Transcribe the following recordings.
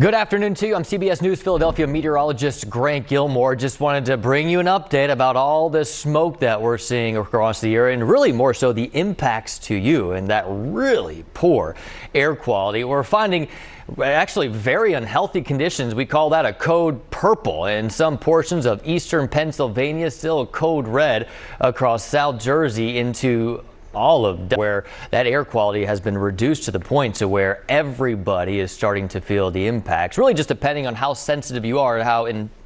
Good afternoon to you. I'm CBS News Philadelphia meteorologist Grant Gilmore. Just wanted to bring you an update about all the smoke that we're seeing across the area, and really more so the impacts to you and that really poor air quality. We're finding actually very unhealthy conditions. We call that a code purple in some portions of eastern Pennsylvania, still a code red across South Jersey into all of where that air quality has been reduced to the point to where everybody is starting to feel the impacts, really just depending on how sensitive you are and how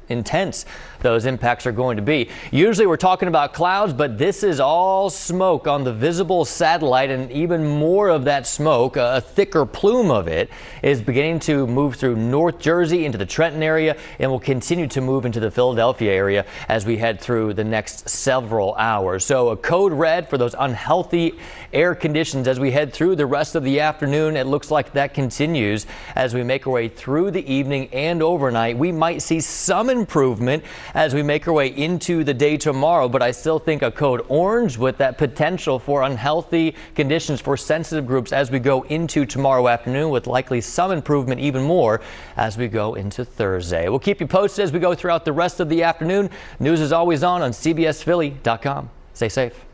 intense those impacts are going to be. Usually we're talking about clouds, but this is all smoke on the visible satellite, and even more of that smoke, a thicker plume of it, is beginning to move through North Jersey into the Trenton area and will continue to move into the Philadelphia area as we head through the next several hours. So a code red for those unhealthy air conditions as we head through the rest of the afternoon. It looks like that continues as we make our way through the evening and overnight. We might see some improvement as we make our way into the day tomorrow, but I still think a code orange with that potential for unhealthy conditions for sensitive groups as we go into tomorrow afternoon, with likely some improvement even more as we go into Thursday. We'll keep you posted as we go throughout the rest of the afternoon. News is always on CBSPhilly.com. Stay safe.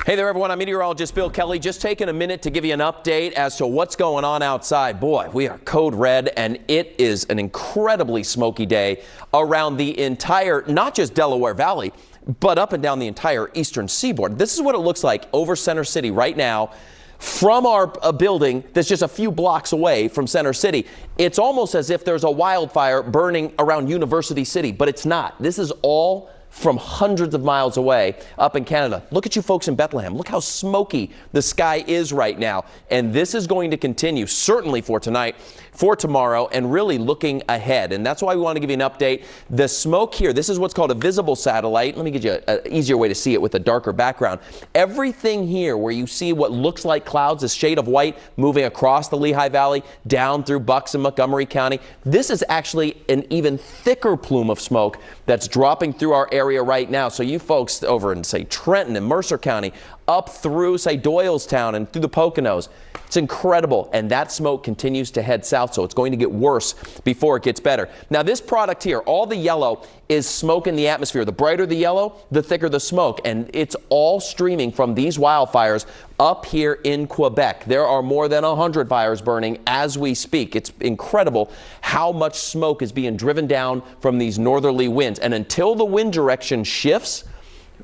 Hey there, everyone. I'm meteorologist Bill Kelly. Just taking a minute to give you an update as to what's going on outside. Boy, we are code red, and it is an incredibly smoky day around the entire, not just Delaware Valley, but up and down the entire eastern seaboard. This is what it looks like over Center City right now from our building that's just a few blocks away from Center City. It's almost as if there's a wildfire burning around University City, but it's not. This is all from hundreds of miles away up in Canada. Look at you folks in Bethlehem. Look how smoky the sky is right now. And this is going to continue certainly for tonight, for tomorrow, and really looking ahead. And that's why we want to give you an update. The smoke here, this is what's called a visible satellite. Let me give you an easier way to see it with a darker background. Everything here where you see what looks like clouds, a shade of white moving across the Lehigh Valley, down through Bucks and Montgomery County. This is actually an even thicker plume of smoke that's dropping through our area right now. So you folks over in, say, Trenton and Mercer County, up through, say, Doylestown and through the Poconos, it's incredible. And that smoke continues to head south, so it's going to get worse before it gets better. Now, this product here, all the yellow is smoke in the atmosphere. The brighter the yellow, the thicker the smoke. And it's all streaming from these wildfires up here in Quebec. There are more than 100 fires burning as we speak. It's incredible how much smoke is being driven down from these northerly winds. And until the wind direction shifts,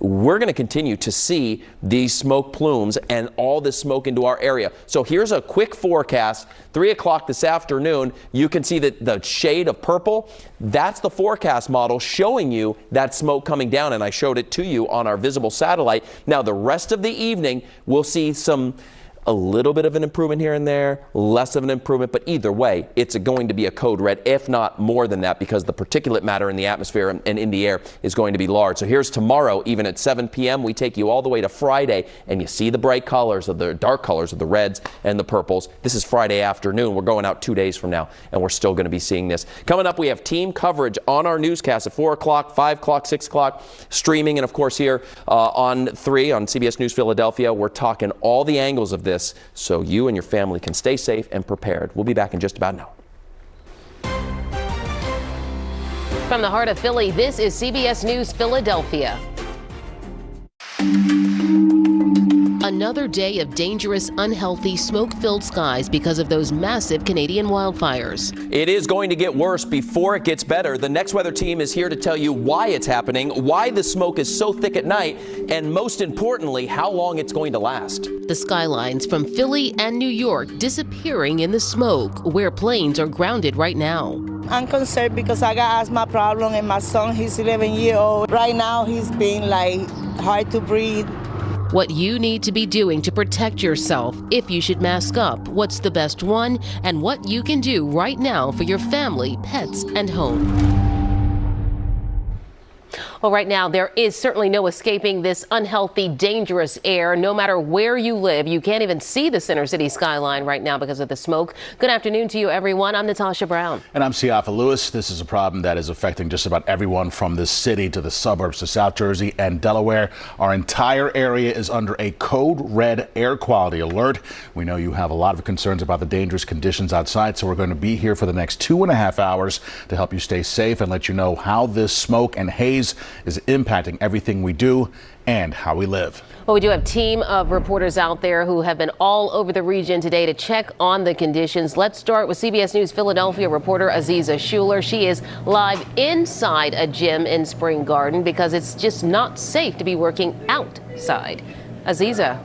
we're going to continue to see these smoke plumes and all this smoke into our area. So here's a quick forecast. 3 o'clock this afternoon, you can see that the shade of purple, that's the forecast model showing you that smoke coming down, and I showed it to you on our visible satellite. Now, the rest of the evening, we'll see a little bit of an improvement here and there, less of an improvement, but either way, it's going to be a code red, if not more than that, because the particulate matter in the atmosphere and in the air is going to be large. So here's tomorrow, even at 7 p.m., we take you all the way to Friday, and you see the bright colors of the dark colors of the reds and the purples. This is Friday afternoon. We're going out 2 days from now, and we're still going to be seeing this. Coming up, we have team coverage on our newscast at 4 o'clock, 5 o'clock, 6 o'clock, streaming, and of course here on 3 on CBS News Philadelphia. We're talking all the angles of this, so you and your family can stay safe and prepared. We'll be back in just about now. From the heart of Philly, this is CBS News Philadelphia. Another day of dangerous, unhealthy, smoke-filled skies because of those massive Canadian wildfires. It is going to get worse before it gets better. The Next Weather team is here to tell you why it's happening, why the smoke is so thick at night, and most importantly, how long it's going to last. The skylines from Philly and New York disappearing in the smoke, where planes are grounded right now. I'm concerned because I got asthma problem, and my son, he's 11 years old. Right now, he's being hard to breathe. What you need to be doing to protect yourself, if you should mask up, what's the best one, and what you can do right now for your family, pets, and home. Well, right now, there is certainly no escaping this unhealthy, dangerous air. No matter where you live, you can't even see the center city skyline right now because of the smoke. Good afternoon to you, everyone. I'm Natasha Brown. And I'm Siafa Lewis. This is a problem that is affecting just about everyone from the city to the suburbs to South Jersey and Delaware. Our entire area is under a code red air quality alert. We know you have a lot of concerns about the dangerous conditions outside, so we're going to be here for the next 2.5 hours to help you stay safe and let you know how this smoke and haze is impacting everything we do and how we live. Well, we do have a team of reporters out there who have been all over the region today to check on the conditions. Let's start with CBS News Philadelphia reporter Aziza Schuler. She is live inside a gym in Spring Garden because it's just not safe to be working outside. Aziza.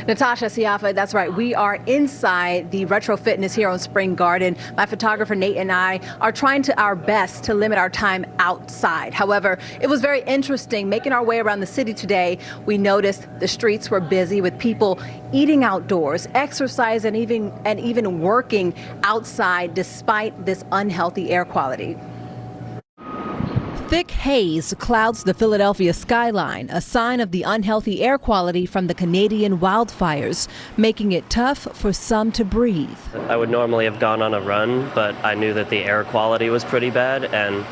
Natasha, Siafa, that's right. We are inside the Retro Fitness here on Spring Garden. My photographer Nate and I are trying our best to limit our time outside. However, it was very interesting making our way around the city today. We noticed the streets were busy with people eating outdoors, exercise, and even working outside despite this unhealthy air quality. Thick haze clouds the Philadelphia skyline, a sign of the unhealthy air quality from the Canadian wildfires, making it tough for some to breathe. I would normally have gone on a run, but I knew that the air quality was pretty bad, and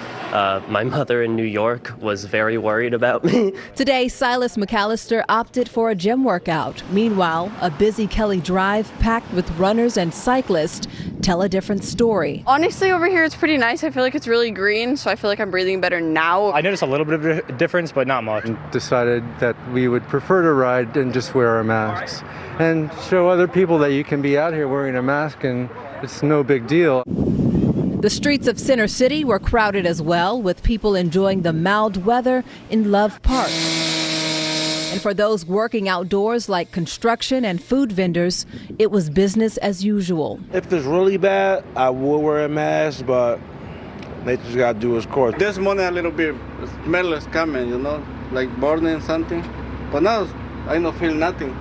my mother in New York was very worried about me. Today, Silas McAllister opted for a gym workout. Meanwhile, a busy Kelly Drive packed with runners and cyclists tell a different story. Honestly, over here it's pretty nice. I feel like it's really green, so I feel like I'm breathing better now. I noticed a little bit of a difference, but not much. Decided that we would prefer to ride and just wear our masks and show other people that you can be out here wearing a mask and it's no big deal. The streets of Center City were crowded as well, with people enjoying the mild weather in Love Park. And for those working outdoors like construction and food vendors, it was business as usual. If it's really bad, I will wear a mask, but they just got to do its course. This morning a little bit smell is coming, you know, like burning something. But now I don't feel nothing.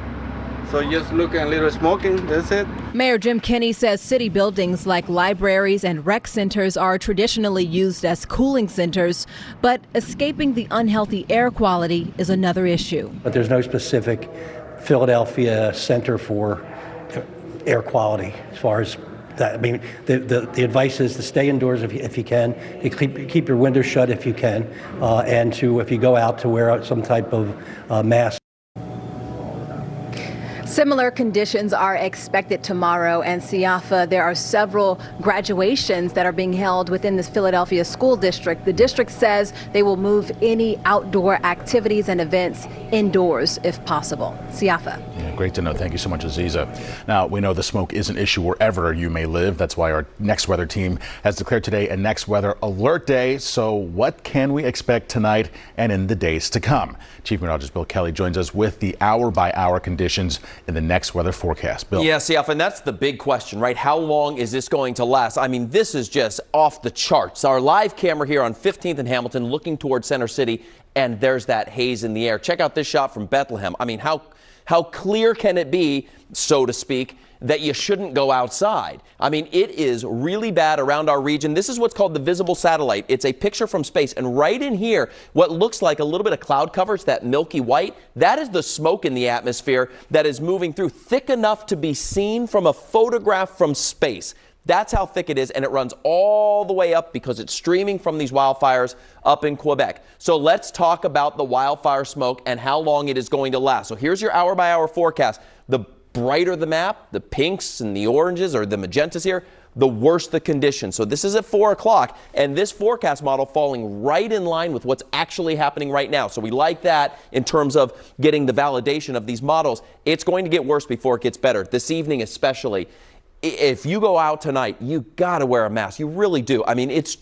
So just looking a little smoking, that's it. Mayor Jim Kenney says city buildings like libraries and rec centers are traditionally used as cooling centers, but escaping the unhealthy air quality is another issue. But there's no specific Philadelphia center for air quality as far as that. I mean, the advice is to stay indoors if you can, to keep your windows shut if you can, and to, if you go out, to wear some type of mask. Similar conditions are expected tomorrow, and Siafa, there are several graduations that are being held within this Philadelphia school district. The district says they will move any outdoor activities and events indoors if possible. Siafa. Yeah, great to know. Thank you so much, Aziza. Now, we know the smoke is an issue wherever you may live. That's why our Next Weather team has declared today a Next Weather Alert Day. So what can we expect tonight and in the days to come? Chief Meteorologist Bill Kelly joins us with the hour-by-hour conditions in the next weather forecast. Bill. Yeah, Siafa, and that's the big question, right? How long is this going to last? I mean, this is just off the charts. Our live camera here on 15th and Hamilton looking towards Center City, and there's that haze in the air. Check out this shot from Bethlehem. I mean, how clear can it be, so to speak, that you shouldn't go outside? I mean, it is really bad around our region. This is what's called the visible satellite. It's a picture from space. And right in here, what looks like a little bit of cloud cover, it's that milky white. That is the smoke in the atmosphere that is moving through, thick enough to be seen from a photograph from space. That's how thick it is, and it runs all the way up because it's streaming from these wildfires up in Quebec. So let's talk about the wildfire smoke and how long it is going to last. So here's your hour-by-hour forecast. The brighter the map, the pinks and the oranges or the magentas here, the worse the conditions. So this is at 4 o'clock, and this forecast model falling right in line with what's actually happening right now. So we like that in terms of getting the validation of these models. It's going to get worse before it gets better. This evening especially. If you go out tonight, you got to wear a mask. You really do. I mean, it's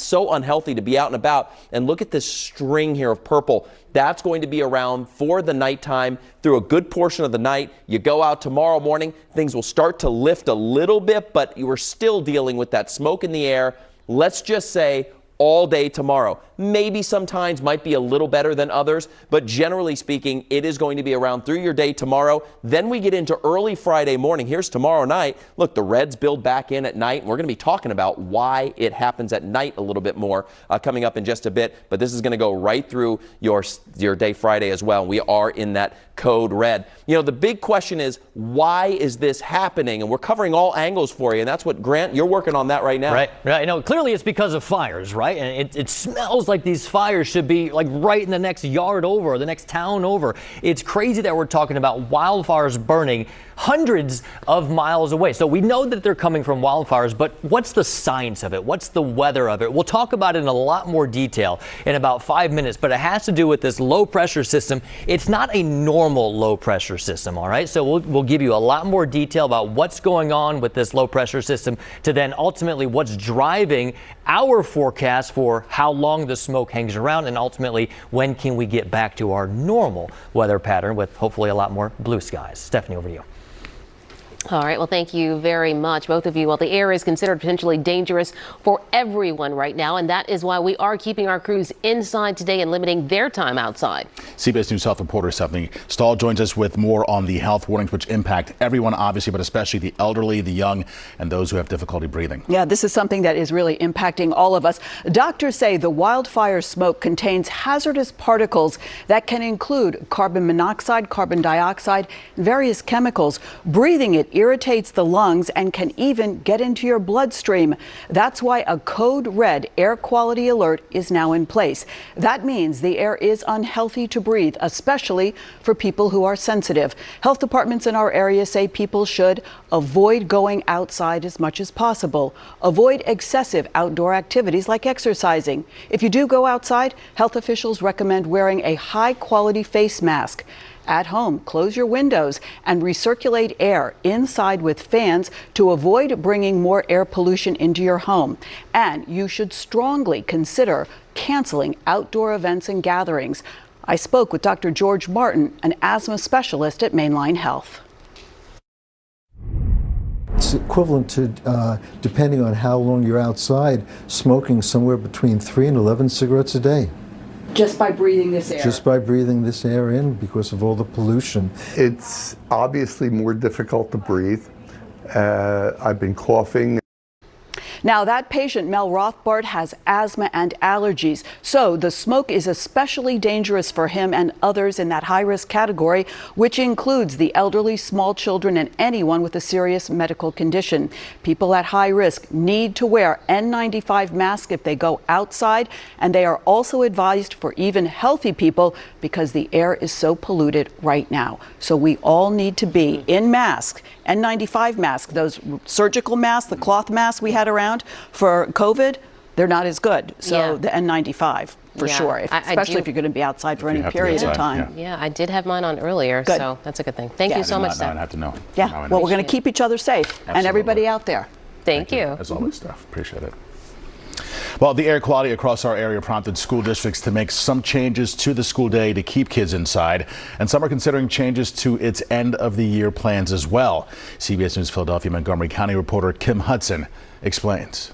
so unhealthy to be out and about. And look at this string here of purple. That's going to be around for the nighttime through a good portion of the night. You go out tomorrow morning, things will start to lift a little bit, but you are still dealing with that smoke in the air. Let's just say all day tomorrow. Maybe sometimes might be a little better than others, but generally speaking, it is going to be around through your day tomorrow. Then we get into early Friday morning. Here's tomorrow night. Look, the reds build back in at night, and we're going to be talking about why it happens at night a little bit more coming up in just a bit. But this is going to go right through your day Friday as well. We are in that code red. You know, the big question is, why is this happening? And we're covering all angles for you. And that's what, Grant, you're working on that right now. Right. No, clearly it's because of fires, right? And it smells like these fires should be like right in the next yard over, or the next town over. It's crazy that we're talking about wildfires burning hundreds of miles away. So we know that they're coming from wildfires, but what's the science of it? What's the weather of it? We'll talk about it in a lot more detail in about 5 minutes, but it has to do with this low pressure system. It's not a normal low pressure system, all right? So we'll give you a lot more detail about what's going on with this low pressure system, to then ultimately what's driving our forecast for how long the smoke hangs around, and ultimately when can we get back to our normal weather pattern with hopefully a lot more blue skies. Stephanie, over to you. All right. Well, thank you very much, both of you. Well, the air is considered potentially dangerous for everyone right now, and that is why we are keeping our crews inside today and limiting their time outside. CBS News health reporter Stephanie Stahl joins us with more on the health warnings, which impact everyone, obviously, but especially the elderly, the young, and those who have difficulty breathing. Yeah, this is something that is really impacting all of us. Doctors say the wildfire smoke contains hazardous particles that can include carbon monoxide, carbon dioxide, and various chemicals. Breathing it irritates the lungs and can even get into your bloodstream. That's why a code red air quality alert is now in place. That means the air is unhealthy to breathe, especially for people who are sensitive. Health departments in our area say people should avoid going outside as much as possible. Avoid excessive outdoor activities like exercising. If you do go outside, health officials recommend wearing a high-quality face mask. At home, close your windows and recirculate air inside with fans to avoid bringing more air pollution into your home. And you should strongly consider canceling outdoor events and gatherings. I spoke with Dr. George Martin, an asthma specialist at Mainline Health. It's equivalent to, depending on how long you're outside, smoking somewhere between 3 and 11 cigarettes a day. Just by breathing this air? Just by breathing this air in, because of all the pollution. It's obviously more difficult to breathe. I've been coughing. Now, that patient, Mel Rothbard, has asthma and allergies, so the smoke is especially dangerous for him and others in that high-risk category, which includes the elderly, small children, and anyone with a serious medical condition. People at high risk need to wear N95 masks if they go outside, and they are also advised for even healthy people because the air is so polluted right now. So we all need to be in masks, N95 masks, those surgical masks, the cloth masks we had around for COVID, they're not as good. So the N95 for sure, especially if you're going to be outside for any period of time. Yeah, I did have mine on earlier, so that's a good thing. Thank you so much, Steph. I have to know. Yeah, well, we're going to keep each other safe and everybody out there. Thank you. As always, Steph. Appreciate it. Well, the air quality across our area prompted school districts to make some changes to the school day to keep kids inside, and some are considering changes to its end of the year plans as well. CBS News Philadelphia Montgomery County reporter Kim Hudson explains.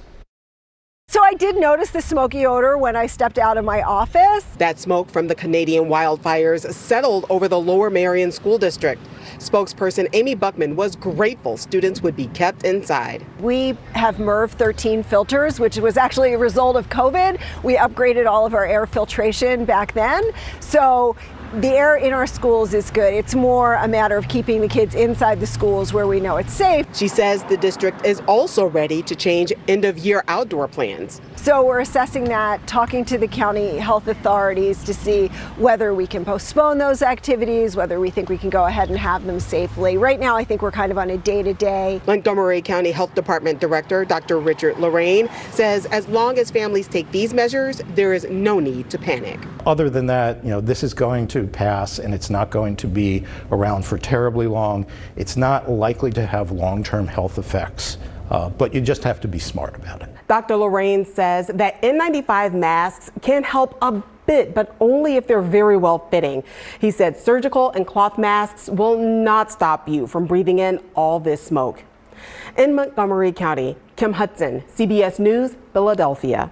So I did notice the smoky odor when I stepped out of my office. That smoke from the Canadian wildfires settled over the Lower Merion School District. Spokesperson Amy Buckman was grateful students would be kept inside. We have MERV 13 filters, which was actually a result of COVID. We upgraded all of our air filtration back then. So the air in our schools is good. It's more a matter of keeping the kids inside the schools where we know it's safe. She says the district is also ready to change end-of-year outdoor plans. So we're assessing that, talking to the county health authorities to see whether we can postpone those activities, whether we think we can go ahead and have them safely. Right now, I think we're kind of on a day-to-day. Montgomery County Health Department Director Dr. Richard Lorraine says as long as families take these measures, there is no need to panic. Other than that, this is going to pass and it's not going to be around for terribly long. It's not likely to have long-term health effects, but you just have to be smart about it. Dr. Lorraine says that N95 masks can help a bit, but only if they're very well fitting. He said surgical and cloth masks will not stop you from breathing in all this smoke. In Montgomery County, Kim Hudson, CBS News, Philadelphia.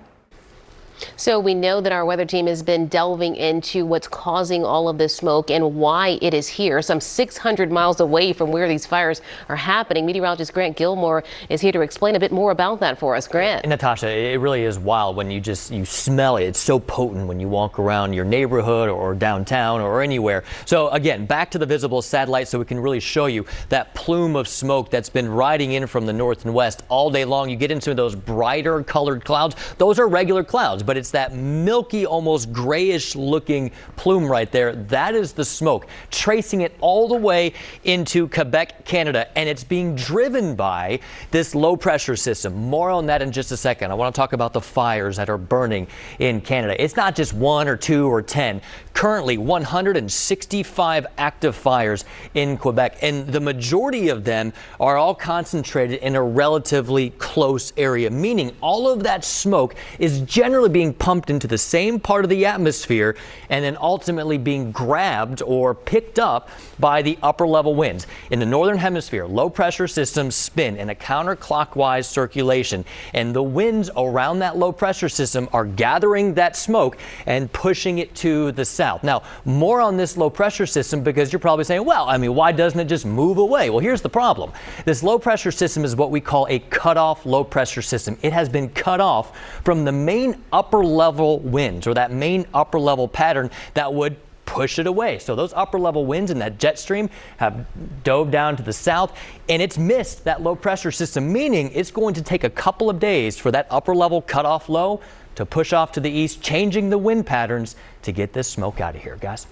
So we know that our weather team has been delving into what's causing all of this smoke and why it is here, some 600 miles away from where these fires are happening. Meteorologist Grant Gilmore is here to explain a bit more about that for us. Grant. And Natasha, it really is wild when you smell it. It's so potent when you walk around your neighborhood or downtown or anywhere. So again, back to the visible satellite so we can really show you that plume of smoke that's been riding in from the north and west all day long. You get into those brighter colored clouds. Those are regular clouds, but it's that milky, almost grayish looking plume right there. That is the smoke, tracing it all the way into Quebec, Canada, and it's being driven by this low pressure system. More on that in just a second. I want to talk about the fires that are burning in Canada. It's not just 1 or 2 or 10. Currently 165 active fires in Quebec, and the majority of them are all concentrated in a relatively close area, meaning all of that smoke is generally being pumped into the same part of the atmosphere and then ultimately being grabbed or picked up by the upper level winds. In the northern hemisphere, low pressure systems spin in a counterclockwise circulation, and the winds around that low pressure system are gathering that smoke and pushing it to the south. Now, more on this low pressure system, because you're probably saying, well, I mean, why doesn't it just move away? Well, here's the problem. This low pressure system is what we call a cutoff low pressure system. It has been cut off from the main upper level winds, or that main upper level pattern that would push it away. So those upper level winds in that jet stream have dove down to the south, and it's missed that low pressure system, meaning it's going to take a couple of days for that upper level cutoff low to push off to the east, changing the wind patterns to get this smoke out of here, guys.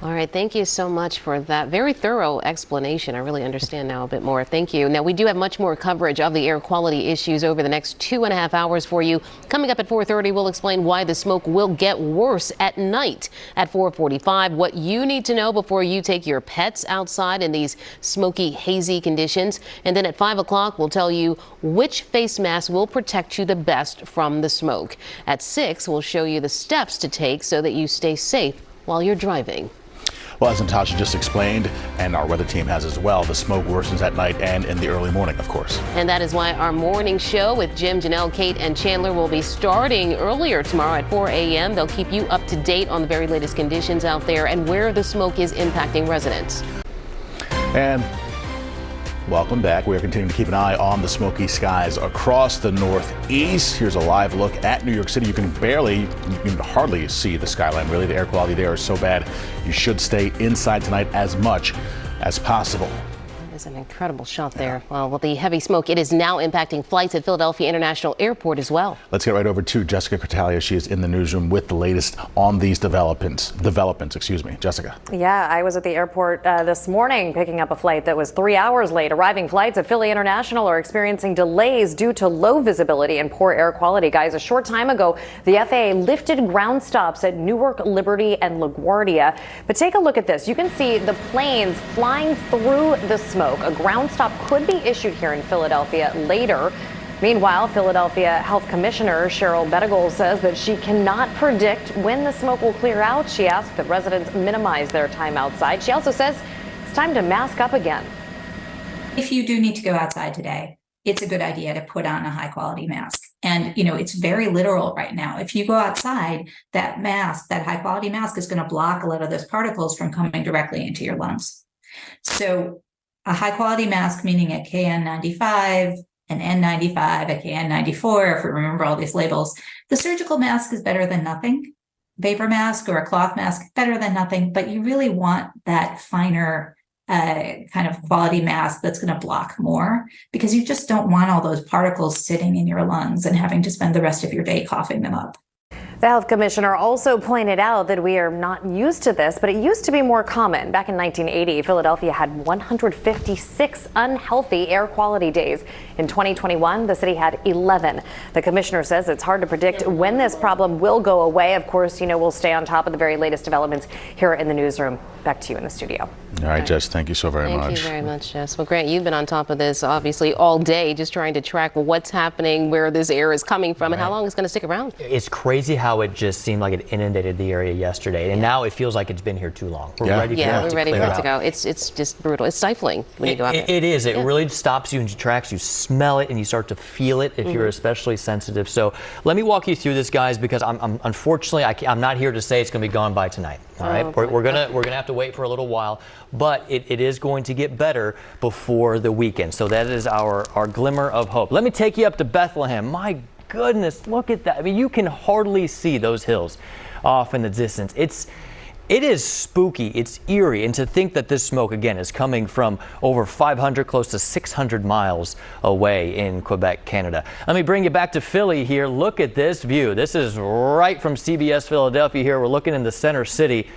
All right, thank you so much for that very thorough explanation. I really understand now a bit more. Thank you. Now, we do have much more coverage of the air quality issues over the next 2.5 hours for you. Coming up at 4:30, we'll explain why the smoke will get worse at night. At 4:45, what you need to know before you take your pets outside in these smoky, hazy conditions. And then at 5 o'clock, we'll tell you which face mask will protect you the best from the smoke. At 6, we'll show you the steps to take so that you stay safe while you're driving. Well, as Natasha just explained, and our weather team has as well, the smoke worsens at night and in the early morning, of course. And that is why our morning show with Jim, Janelle, Kate, and Chandler will be starting earlier tomorrow at 4 a.m. They'll keep you up to date on the very latest conditions out there and where the smoke is impacting residents. And welcome back. We are continuing to keep an eye on the smoky skies across the northeast. Here's a live look at New York City. You can hardly see the skyline, really. The air quality there is so bad. You should stay inside tonight as much as possible. That is an incredible shot there. Well, with the heavy smoke, it is now impacting flights at Philadelphia International Airport as well. Let's get right over to Jessica Critalia. She is in the newsroom with the latest on these developments. Jessica. Yeah, I was at the airport this morning picking up a flight that was 3 hours late. Arriving flights at Philly International are experiencing delays due to low visibility and poor air quality. Guys, a short time ago, the FAA lifted ground stops at Newark, Liberty, and LaGuardia. But take a look at this. You can see the planes flying through the smoke. A ground stop could be issued here in Philadelphia later. Meanwhile, Philadelphia Health Commissioner Cheryl Bettigal says that she cannot predict when the smoke will clear out. She asked that residents minimize their time outside. She also says it's time to mask up again. If you do need to go outside today, it's a good idea to put on a high quality mask. And, you know, it's very literal right now. If you go outside, that mask, that high quality mask is going to block a lot of those particles from coming directly into your lungs. So a high quality mask, meaning a KN95, an N95, a KN94, if we remember all these labels. The surgical mask is better than nothing. Vapor mask or a cloth mask, better than nothing, but you really want that finer kind of quality mask that's going to block more, because you just don't want all those particles sitting in your lungs and having to spend the rest of your day coughing them up. The health commissioner also pointed out that we are not used to this, but it used to be more common. Back in 1980, Philadelphia had 156 unhealthy air quality days. In 2021, the city had 11. The commissioner says it's hard to predict when this problem will go away. Of course, you know, we'll stay on top of the very latest developments here in the newsroom. Back to you in the studio. All right, Jess, thank you so very much. Thank you very much, Jess. Well, Grant, you've been on top of this, obviously, all day, just trying to track what's happening, where this air is coming from, and how long it's going to stick around. It's crazy how how it just seemed like it inundated the area yesterday, and now it feels like it's been here too long. We're ready for it to go. It's just brutal. It's stifling when you go out there. It is. It really stops you in your tracks. You smell it and you start to feel it if you're especially sensitive. So let me walk you through this, guys, because unfortunately I'm not here to say it's going to be gone by tonight. All right, we're gonna have to wait for a little while, but it is going to get better before the weekend. So that is our glimmer of hope. Let me take you up to Bethlehem. My goodness, look at that. I mean, you can hardly see those hills off in the distance. It is spooky, it's eerie, and to think that this smoke, again, is coming from over 500, close to 600 miles away in Quebec, Canada. Let me bring you back to Philly here. Look at this view. This is right from CBS Philadelphia here. We're looking in the center city.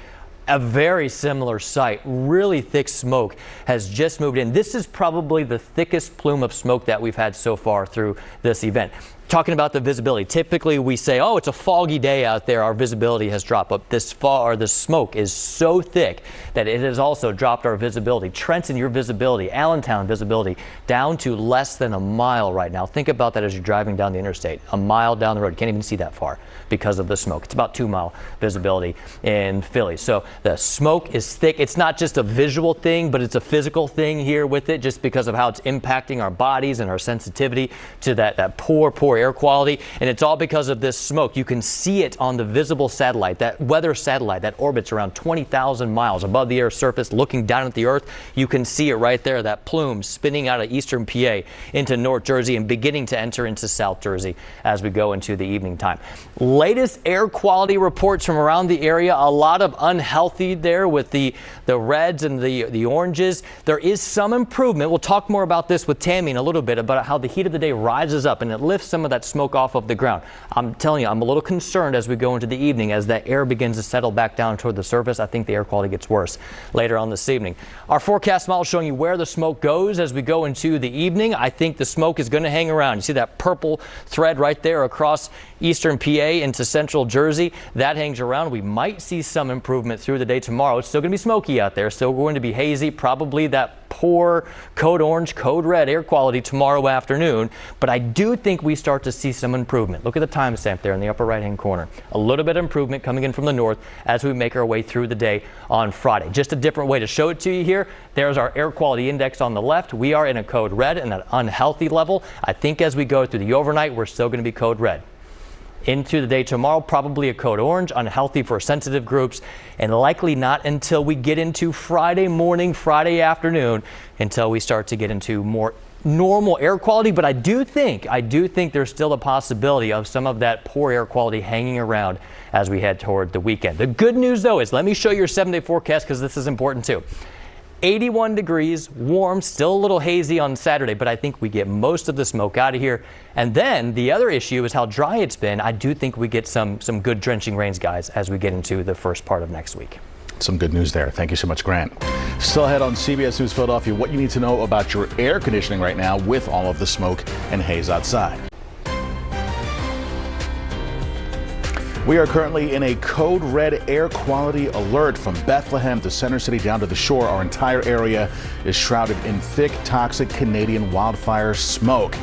A very similar sight. Really thick smoke has just moved in. This is probably the thickest plume of smoke that we've had so far through this event. Talking about the visibility, typically we say, oh, it's a foggy day out there, our visibility has dropped, but this smoke is so thick that it has also dropped our visibility. Trenton, your visibility, Allentown visibility, down to less than a mile right now. Think about that as you're driving down the interstate. A mile down the road, you can't even see that far because of the smoke. It's about 2 mile visibility in Philly. So the smoke is thick. It's not just a visual thing, but it's a physical thing here with it, just because of how it's impacting our bodies and our sensitivity to that poor air quality. And it's all because of this smoke. You can see it on the visible satellite, that weather satellite that orbits around 20,000 miles above the Earth's surface, looking down at the Earth. You can see it right there, that plume spinning out of eastern PA into North Jersey and beginning to enter into South Jersey as we go into the evening time. Latest air quality reports from around the area, a lot of unhealthy there with the reds and the oranges. There is some improvement. We'll talk more about this with Tammy in a little bit, about how the heat of the day rises up and it lifts some of that smoke off of the ground. I'm telling you, I'm a little concerned as we go into the evening, as that air begins to settle back down toward the surface. I think the air quality gets worse later on this evening. Our forecast model showing you where the smoke goes as we go into the evening. I think the smoke is going to hang around. You see that purple thread right there across eastern PA into central Jersey. That hangs around. We might see some improvement through the day tomorrow. It's still going to be smoky out there, still going to be hazy, probably that poor code orange, code red air quality tomorrow afternoon. But I do think we start to see some improvement. Look at the timestamp there in the upper right hand corner. A little bit of improvement coming in from the north as we make our way through the day on Friday. Just a different way to show it to you here. There's our air quality index on the left. We are in a code red and an unhealthy level. I think as we go through the overnight, we're still going to be code red. Into the day tomorrow, probably a code orange, unhealthy for sensitive groups, and likely not until we get into Friday morning, Friday afternoon, until we start to get into more normal air quality. But I do think there's still a possibility of some of that poor air quality hanging around as we head toward the weekend. The good news, though, is let me show you your 7-day forecast, because this is important too. 81 degrees, warm, still a little hazy on Saturday, but I think we get most of the smoke out of here. And then the other issue is how dry it's been. I do think we get some good drenching rains, guys, as we get into the first part of next week. Some good news there. Thank you so much, Grant. Still ahead on CBS News Philadelphia, what you need to know about your air conditioning right now with all of the smoke and haze outside. We are currently in a code red air quality alert from Bethlehem to Center City down to the shore. Our entire area is shrouded in thick, toxic Canadian wildfire smoke.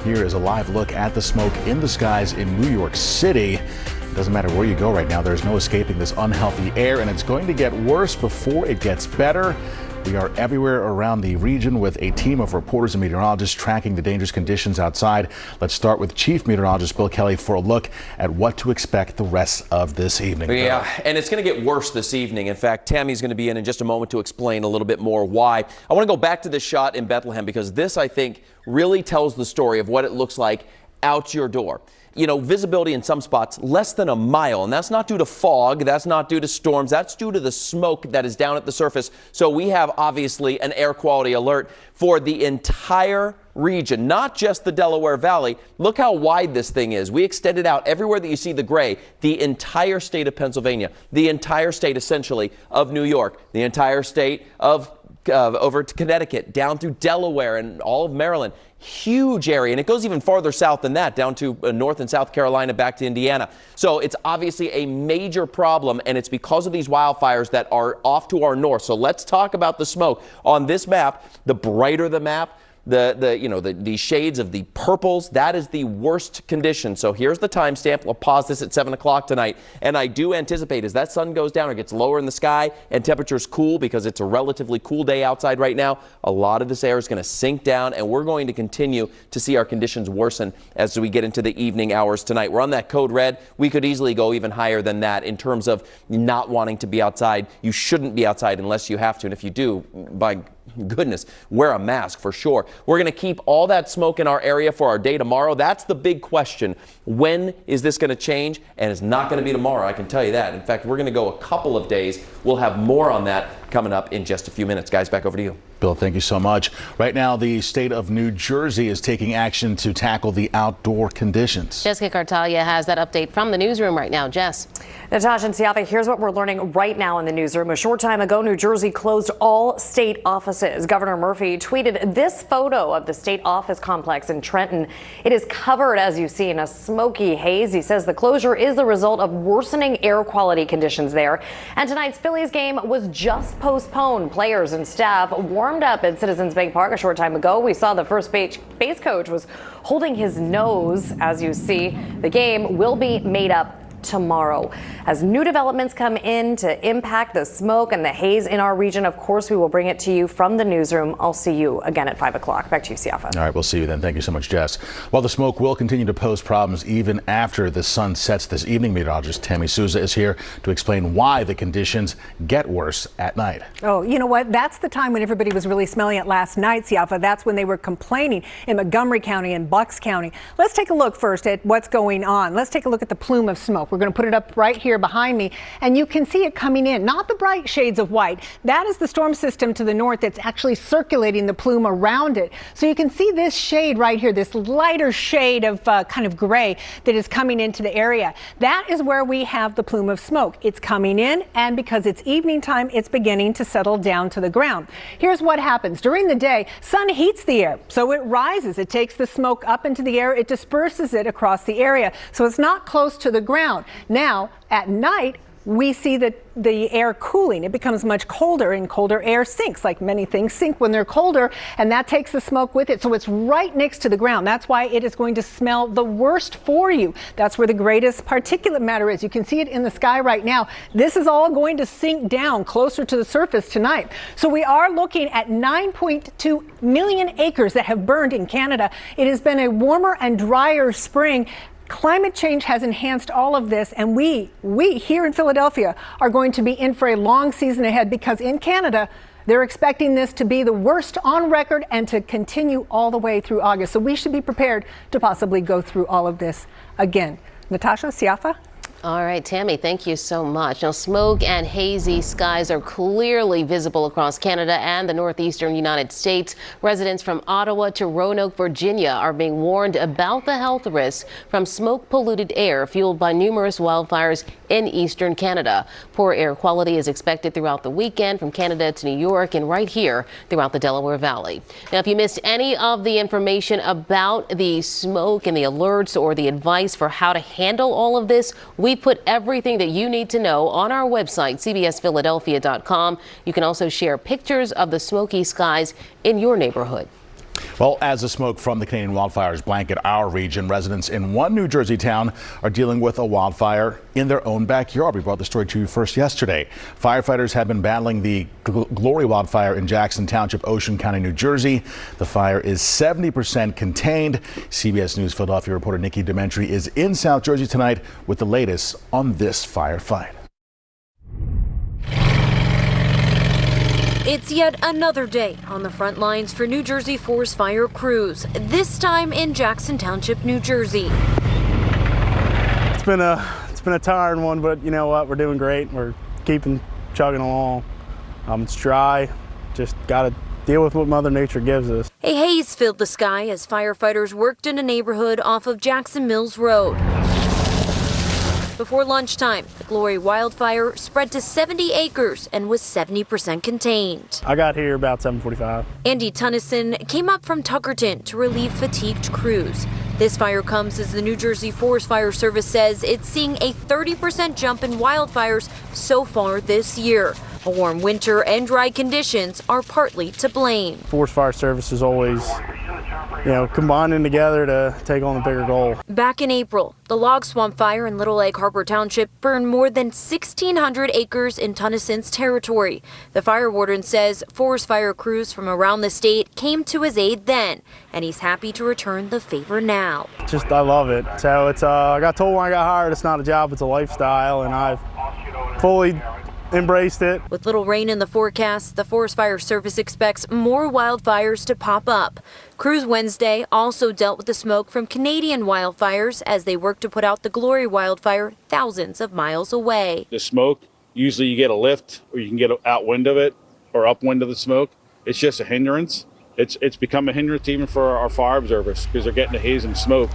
Here is a live look at the smoke in the skies in New York City. It doesn't matter where you go right now, there's no escaping this unhealthy air, and it's going to get worse before it gets better. We are everywhere around the region with a team of reporters and meteorologists tracking the dangerous conditions outside. Let's start with Chief Meteorologist Bill Kelly for a look at what to expect the rest of this evening. Yeah, and it's going to get worse this evening. In fact, Tammy's going to be in just a moment to explain a little bit more why. I want to go back to this shot in Bethlehem, because this, I think, really tells the story of what it looks like out your door. You know, visibility in some spots less than a mile, and that's not due to fog, that's not due to storms, that's due to the smoke that is down at the surface. So we have obviously an air quality alert for the entire region, not just the Delaware Valley. Look how wide this thing is. We extended out everywhere that you see the gray, the entire state of Pennsylvania, the entire state essentially of New York, the entire state of over to Connecticut, down through Delaware and all of Maryland. Huge area, and it goes even farther south than that, down to North and South Carolina, back to Indiana. So it's obviously a major problem, and it's because of these wildfires that are off to our north. So let's talk about the smoke. On this map, the brighter the map, the shades of the purples. That is the worst condition. So here's the timestamp. We'll pause this at 7 o'clock tonight. And I do anticipate as that sun goes down or gets lower in the sky and temperatures cool, because it's a relatively cool day outside right now, a lot of this air is going to sink down, and we're going to continue to see our conditions worsen as we get into the evening hours tonight. We're on that code red. We could easily go even higher than that in terms of not wanting to be outside. You shouldn't be outside unless you have to. And if you do, by goodness, wear a mask for sure. We're going to keep all that smoke in our area for our day tomorrow. That's the big question. When is this going to change? And it's not going to be tomorrow, I can tell you that. In fact, we're going to go a couple of days. We'll have more on that coming up in just a few minutes. Guys, back over to you. Bill, thank you so much. Right now, the state of New Jersey is taking action to tackle the outdoor conditions. Jessica Cartalia has that update from the newsroom right now. Jess. Natasha and Siafa, here's what we're learning right now in the newsroom. A short time ago, New Jersey closed all state offices. Governor Murphy tweeted this photo of the state office complex in Trenton. It is covered, as you see, in a smoky haze. He says the closure is the result of worsening air quality conditions there. And tonight's Phillies game was just postponed. Players and staff warmed up at Citizens Bank Park a short time ago. We saw the first base coach was holding his nose. As you see, the game will be made up tomorrow. As new developments come in to impact the smoke and the haze in our region, of course, we will bring it to you from the newsroom. I'll see you again at 5 o'clock. Back to you, Siafa. All right, we'll see you then. Thank you so much, Jess. Well, the smoke will continue to pose problems even after the sun sets this evening. Meteorologist Tammy Souza is here to explain why the conditions get worse at night. Oh, you know what? That's the time when everybody was really smelling it last night, Siafa. That's when they were complaining in Montgomery County and Bucks County. Let's take a look first at what's going on. Let's take a look at the plume of smoke. We're going to put it up right here behind me, and you can see it coming in, not the bright shades of white. That is the storm system to the north that's actually circulating the plume around it. So you can see this shade right here, this lighter shade of kind of gray that is coming into the area. That is where we have the plume of smoke. It's coming in, and because it's evening time, it's beginning to settle down to the ground. Here's what happens. During the day, sun heats the air, so it rises. It takes the smoke up into the air. It disperses it across the area, so it's not close to the ground. Now, at night, we see that the air cooling. It becomes much colder, and colder air sinks, like many things sink when they're colder, and that takes the smoke with it. So it's right next to the ground. That's why it is going to smell the worst for you. That's where the greatest particulate matter is. You can see it in the sky right now. This is all going to sink down closer to the surface tonight. So we are looking at 9.2 million acres that have burned in Canada. It has been a warmer and drier spring. Climate change has enhanced all of this, and we here in Philadelphia are going to be in for a long season ahead, because in Canada, they're expecting this to be the worst on record and to continue all the way through August. So we should be prepared to possibly go through all of this again. Natasha, Siafa? All right, Tammy, thank you so much. Now, smoke and hazy skies are clearly visible across Canada and the northeastern United States. Residents from Ottawa to Roanoke, Virginia are being warned about the health risks from smoke-polluted air fueled by numerous wildfires in eastern Canada. Poor air quality is expected throughout the weekend from Canada to New York and right here throughout the Delaware Valley. Now, if you missed any of the information about the smoke and the alerts or the advice for how to handle all of this, we put everything that you need to know on our website, CBSPhiladelphia.com. You can also share pictures of the smoky skies in your neighborhood. Well, as the smoke from the Canadian wildfires blanket our region, residents in one New Jersey town are dealing with a wildfire in their own backyard. We brought the story to you first yesterday. Firefighters have been battling the Glory wildfire in Jackson Township, Ocean County, New Jersey. The fire is 70% contained. CBS News Philadelphia reporter Nikki Dementri is in South Jersey tonight with the latest on this firefight. It's yet another day on the front lines for New Jersey forest fire crews, this time in Jackson Township, New Jersey. It's been a tiring one, but you know what? We're doing great. We're chugging along. It's dry. Just got to deal with what Mother Nature gives us. A haze filled the sky as firefighters worked in a neighborhood off of Jackson Mills Road. Before lunchtime, the Glory wildfire spread to 70 acres and was 70% contained. I got here about 7:45. Andy Tunnison came up from Tuckerton to relieve fatigued crews. This fire comes as the New Jersey Forest Fire Service says it's seeing a 30% jump in wildfires so far this year. A warm winter and dry conditions are partly to blame. Forest Fire Service is always, combining together to take on the bigger goal. Back in April, the log swamp fire in Little Egg Harbor Township burned more than 1,600 acres in Tunnison's territory. The fire warden says forest fire crews from around the state came to his aid then, and he's happy to return the favor now. I love it. So I got told when I got hired, it's not a job, it's a lifestyle, and I've fully embraced it. With little rain in the forecast, the Forest Fire Service expects more wildfires to pop up. Crews Wednesday also dealt with the smoke from Canadian wildfires as they work to put out the Glory wildfire thousands of miles away. The smoke, usually you get a lift or you can get outwind of it or upwind of the smoke. It's just a hindrance. It's become a hindrance even for our fire observers because they're getting the haze and smoke,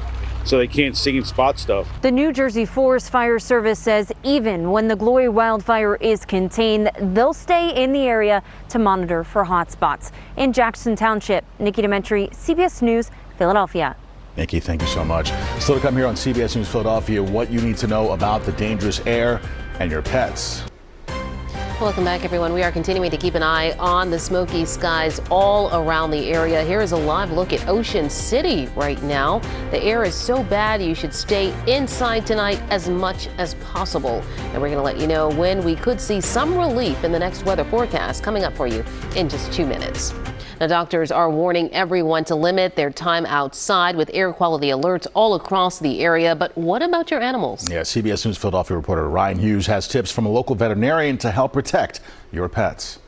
so they can't see and spot stuff. The New Jersey Forest Fire Service says even when the Glory wildfire is contained, they'll stay in the area to monitor for hot spots. In Jackson Township, Nikki Demetri, CBS News, Philadelphia. Nikki, thank you so much. Still to come here on CBS News Philadelphia, what you need to know about the dangerous air and your pets. Welcome back, everyone. We are continuing to keep an eye on the smoky skies all around the area. Here is a live look at Ocean City right now. The air is so bad you should stay inside tonight as much as possible. And we're going to let you know when we could see some relief in the next weather forecast coming up for you in just 2 minutes. Now, doctors are warning everyone to limit their time outside with air quality alerts all across the area. But what about your animals? Yeah, CBS News Philadelphia reporter Ryan Hughes has tips from a local veterinarian to help protect your pets.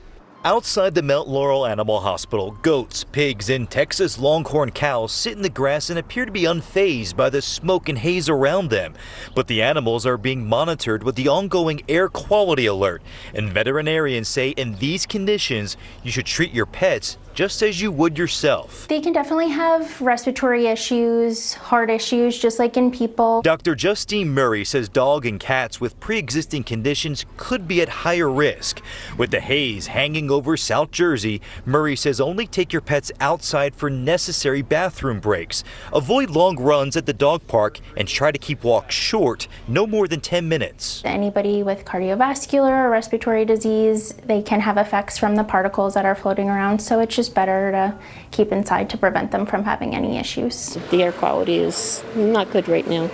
Outside the Mount Laurel Animal Hospital, goats, pigs, and Texas longhorn cows sit in the grass and appear to be unfazed by the smoke and haze around them. But the animals are being monitored with the ongoing air quality alert. And veterinarians say in these conditions, you should treat your pets just as you would yourself. They can definitely have respiratory issues, heart issues, just like in people. Dr. Justine Murray says dog and cats with pre-existing conditions could be at higher risk. With the haze hanging over South Jersey, Murray says only take your pets outside for necessary bathroom breaks. Avoid long runs at the dog park and try to keep walks short, no more than 10 minutes. Anybody with cardiovascular or respiratory disease, they can have effects from the particles that are floating around, so it's just better to keep inside to prevent them from having any issues. The air quality is not good right now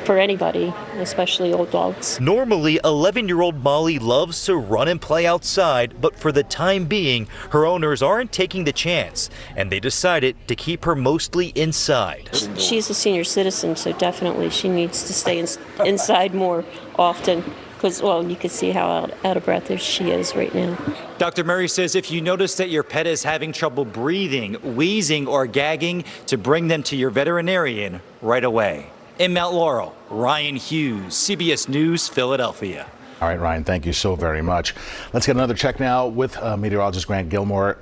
for anybody, especially old dogs. Normally, 11-year-old Molly loves to run and play outside, but for the time being, her owners aren't taking the chance, and they decided to keep her mostly inside. She's a senior citizen, so definitely she needs to stay inside more often. Because, well, you can see how out of breath she is right now. Dr. Murray says if you notice that your pet is having trouble breathing, wheezing, or gagging, to bring them to your veterinarian right away. In Mount Laurel, Ryan Hughes, CBS News, Philadelphia. All right, Ryan, thank you so very much. Let's get another check now with meteorologist Grant Gilmore.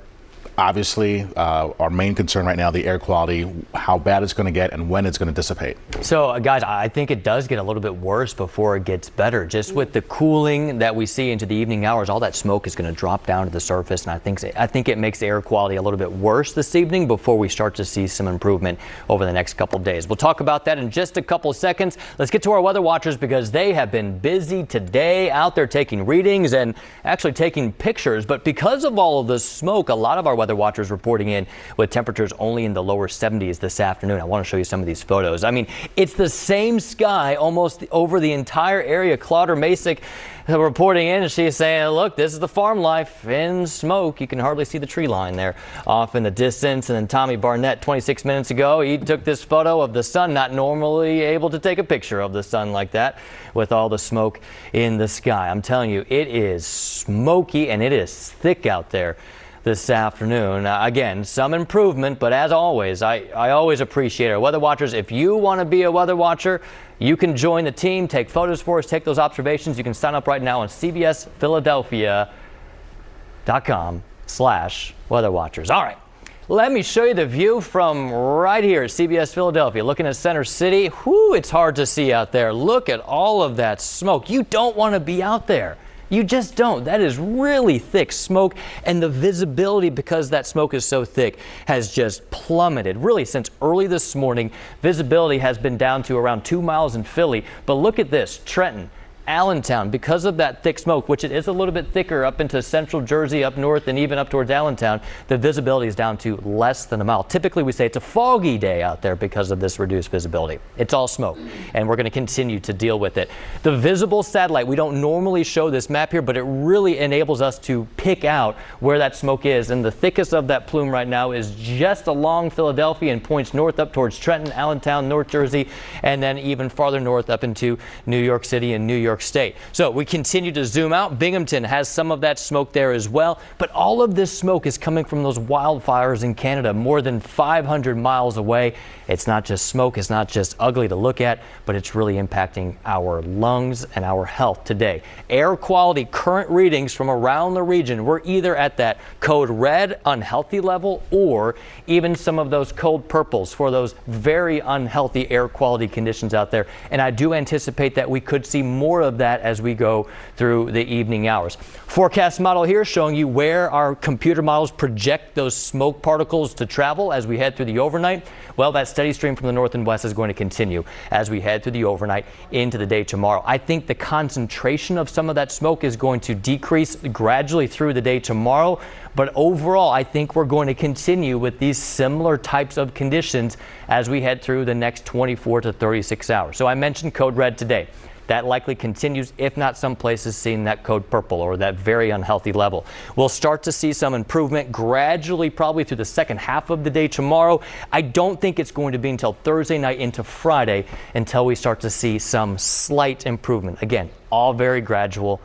Obviously, our main concern right now, the air quality, how bad it's going to get and when it's going to dissipate. So, guys, I think it does get a little bit worse before it gets better. Just with the cooling that we see into the evening hours, all that smoke is going to drop down to the surface, and I think it makes the air quality a little bit worse this evening before we start to see some improvement over the next couple days. We'll talk about that in just a couple seconds. Let's get to our weather watchers because they have been busy today out there taking readings and actually taking pictures. But because of all of the smoke, a lot of our weather watchers reporting in with temperatures only in the lower 70s this afternoon. I want to show you some of these photos. I mean, it's the same sky almost over the entire area. Claudia Masick reporting in, and she's saying, look, this is the farm life in smoke. You can hardly see the tree line there off in the distance. And then Tommy Barnett 26 minutes ago, he took this photo of the sun, not normally able to take a picture of the sun like that with all the smoke in the sky. I'm telling you, it is smoky and it is thick out there this afternoon. Again, some improvement, but as always, I always appreciate our weather watchers. If you want to be a weather watcher, you can join the team, take photos for us, take those observations. You can sign up right now on cbsphiladelphia.com/weather watchers. All right, let me show you the view from right here at CBS Philadelphia. Looking at Center City, whoo, it's hard to see out there. Look at all of that smoke. You don't want to be out there. You just don't. That is really thick smoke, and the visibility, because that smoke is so thick, has just plummeted. Really, since early this morning, visibility has been down to around 2 miles in Philly. But look at this, Trenton, Allentown. Because of that thick smoke, which it is a little bit thicker up into central Jersey, up north, and even up towards Allentown, the visibility is down to less than a mile. Typically, we say it's a foggy day out there because of this reduced visibility. It's all smoke, and we're going to continue to deal with it. The visible satellite, we don't normally show this map here, but it really enables us to pick out where that smoke is. And the thickest of that plume right now is just along Philadelphia and points north up towards Trenton, Allentown, North Jersey, and then even farther north up into New York City and New York State. So we continue to zoom out. Binghamton has some of that smoke there as well, but all of this smoke is coming from those wildfires in Canada, more than 500 miles away. It's not just smoke, it's not just ugly to look at, but it's really impacting our lungs and our health today. Air quality current readings from around the region, we're either at that code red, unhealthy level, or even some of those code purples for those very unhealthy air quality conditions out there. And I do anticipate that we could see more of that as we go through the evening hours. Forecast model here showing you where our computer models project those smoke particles to travel as we head through the overnight. Well, that steady stream from the north and west is going to continue as we head through the overnight into the day tomorrow. I think the concentration of some of that smoke is going to decrease gradually through the day tomorrow. But overall, I think we're going to continue with these similar types of conditions as we head through the next 24 to 36 hours. So I mentioned code red today. That likely continues, if not some places seeing that code purple or that very unhealthy level. We'll start to see some improvement gradually, probably through the second half of the day tomorrow. I don't think it's going to be until Thursday night into Friday until we start to see some slight improvement. Again, all very gradual.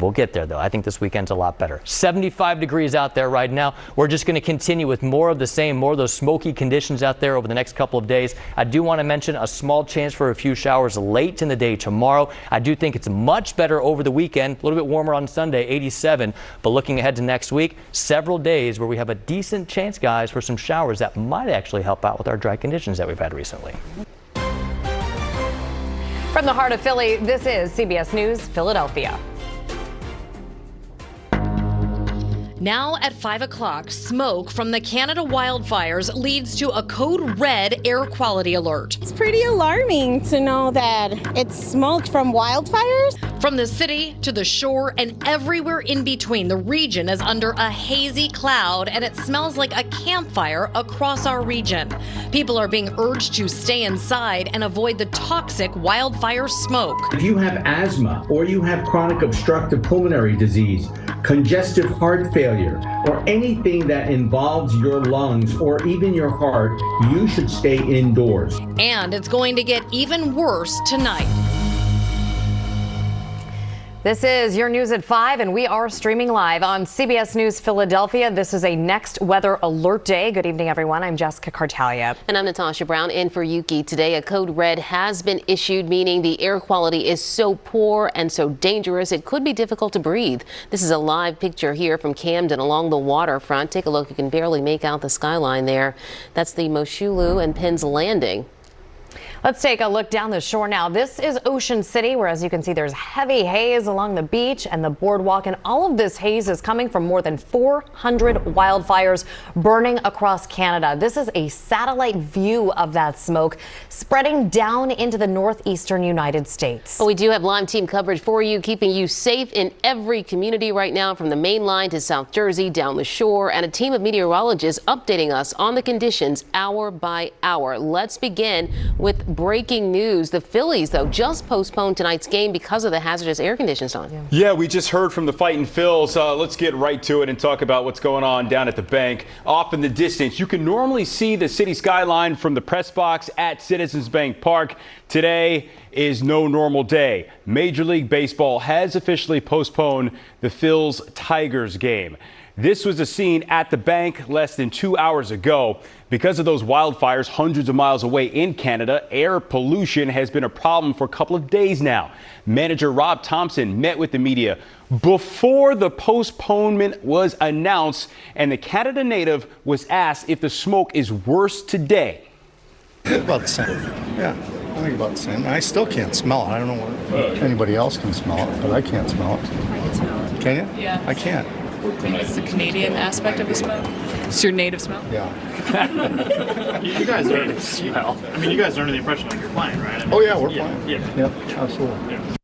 We'll get there, though. I think this weekend's a lot better. 75 degrees out there right now. We're just going to continue with more of the same, more of those smoky conditions out there over the next couple of days. I do want to mention a small chance for a few showers late in the day tomorrow. I do think it's much better over the weekend, a little bit warmer on Sunday, 87. But looking ahead to next week, several days where we have a decent chance, guys, for some showers that might actually help out with our dry conditions that we've had recently. From the heart of Philly, this is CBS News Philadelphia. Now at 5 o'clock, smoke from the Canada wildfires leads to a code red air quality alert. It's pretty alarming to know that it's smoke from wildfires. From the city to the shore and everywhere in between, the region is under a hazy cloud and it smells like a campfire across our region. People are being urged to stay inside and avoid the toxic wildfire smoke. If you have asthma or you have chronic obstructive pulmonary disease, congestive heart failure, or anything that involves your lungs or even your heart, you should stay indoors. And it's going to get even worse tonight. This is your news at 5, and we are streaming live on CBS News Philadelphia. This is a next weather alert day. Good evening, everyone. I'm Jessica Cartalia. And I'm Natasha Brown in for Yuki. Today, a code red has been issued, meaning the air quality is so poor and so dangerous it could be difficult to breathe. This is a live picture here from Camden along the waterfront. Take a look. You can barely make out the skyline there. That's the Moshulu and Penn's Landing. Let's take a look down the shore now. This is Ocean City, where as you can see, there's heavy haze along the beach and the boardwalk. And all of this haze is coming from more than 400 wildfires burning across Canada. This is a satellite view of that smoke spreading down into the northeastern United States. Well, we do have live team coverage for you, keeping you safe in every community right now, from the main line to South Jersey, down the shore, and a team of meteorologists updating us on the conditions hour by hour. Let's begin with breaking news. The Phillies, though, just postponed tonight's game because of the hazardous air conditions on. Yeah, we just heard from the Fightin' Phils. Let's get right to it and talk about what's going on down at the bank. Off in the distance, you can normally see the city skyline from the press box at Citizens Bank Park. Today is no normal day. Major League Baseball has officially postponed the Phils-Tigers game. This was a scene at the bank less than 2 hours ago. Because of those wildfires hundreds of miles away in Canada, air pollution has been a problem for a couple of days now. Manager Rob Thompson met with the media before the postponement was announced, and the Canada native was asked if the smoke is worse today. About the same. Yeah, I think about the same. I still can't smell it. I don't know if anybody else can smell it, but I can't smell it. I can smell it. Can you? Yeah. I can't. I think it's the Canadian aspect of the smell. It's your native smell. Yeah. You guys are smell. I mean, you guys are under the impression like you're playing, right? I mean, oh yeah, we're playing. Yeah. Yep, absolutely. Yeah.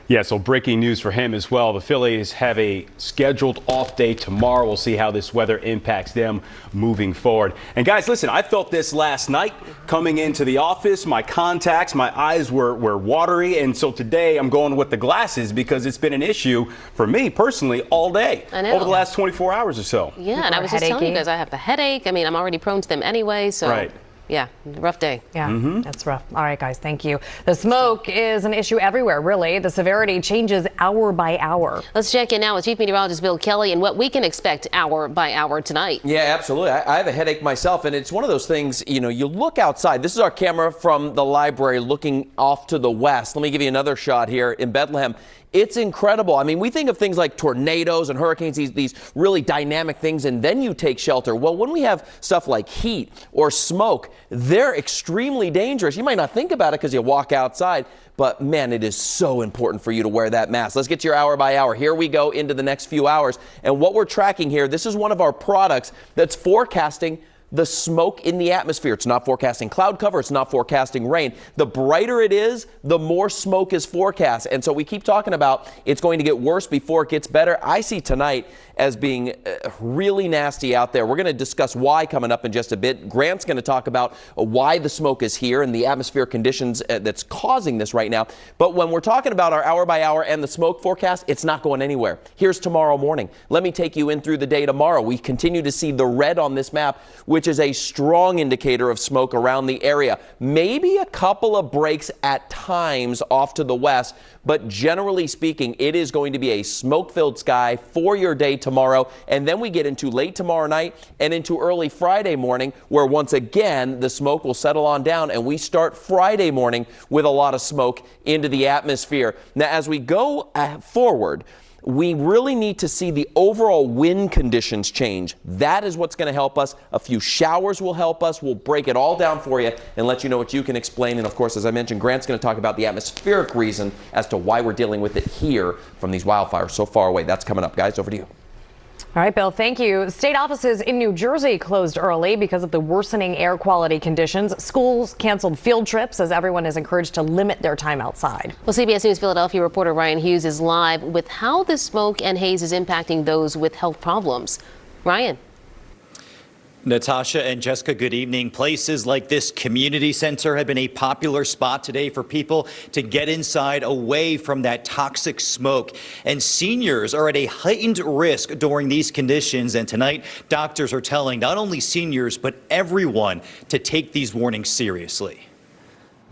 Yeah, so breaking news for him as well. The Phillies have a scheduled off day tomorrow. We'll see how this weather impacts them moving forward. And guys, listen, I felt this last night coming into the office. My contacts, my eyes were watery. And so today I'm going with the glasses because it's been an issue for me personally all day. I know. Over the last 24 hours or so. Yeah, and I was just telling you guys I have the headache. I mean, I'm already prone to them anyway. So. Right. Yeah, rough day. Yeah, that's rough. All right, guys, thank you. The smoke is an issue everywhere, really. The severity changes hour by hour. Let's check in now with Chief Meteorologist Bill Kelly and what we can expect hour by hour tonight. Yeah, absolutely. I have a headache myself, and it's one of those things, you know, you look outside. This is our camera from the library looking off to the west. Let me give you another shot here in Bethlehem. It's incredible. I mean, we think of things like tornadoes and hurricanes, these really dynamic things, and then you take shelter. Well, when we have stuff like heat or smoke, they're extremely dangerous. You might not think about it because you walk outside, but man, it is so important for you to wear that mask. Let's get to your hour by hour. Here we go into the next few hours. And what we're tracking here, this is one of our products that's forecasting the smoke in the atmosphere. It's not forecasting cloud cover. It's not forecasting rain. The brighter it is, the more smoke is forecast. And so we keep talking about it's going to get worse before it gets better. I see tonight as being really nasty out there. We're going to discuss why coming up in just a bit. Grant's going to talk about why the smoke is here and the atmospheric conditions that's causing this right now. But when we're talking about our hour by hour and the smoke forecast, it's not going anywhere. Here's tomorrow morning. Let me take you in through the day tomorrow. We continue to see the red on this map, which is a strong indicator of smoke around the area. Maybe a couple of breaks at times off to the west, but generally speaking, it is going to be a smoke-filled sky for your day tomorrow. And then we get into late tomorrow night and into early Friday morning, where once again, the smoke will settle on down and we start Friday morning with a lot of smoke into the atmosphere. Now, as we go forward, we really need to see the overall wind conditions change. That is what's going to help us. A few showers will help us. We'll break it all down for you and let you know what you can explain. And of course, as I mentioned, Grant's going to talk about the atmospheric reason as to why we're dealing with it here from these wildfires so far away. That's coming up. Guys, over to you. All right, Bill, thank you. State offices in New Jersey closed early because of the worsening air quality conditions. Schools canceled field trips as everyone is encouraged to limit their time outside. Well, CBS News Philadelphia reporter Ryan Hughes is live with how the smoke and haze is impacting those with health problems. Ryan. Natasha and Jessica, good evening. Places like this community center have been a popular spot today for people to get inside away from that toxic smoke. And seniors are at a heightened risk during these conditions. And tonight, doctors are telling not only seniors, but everyone to take these warnings seriously.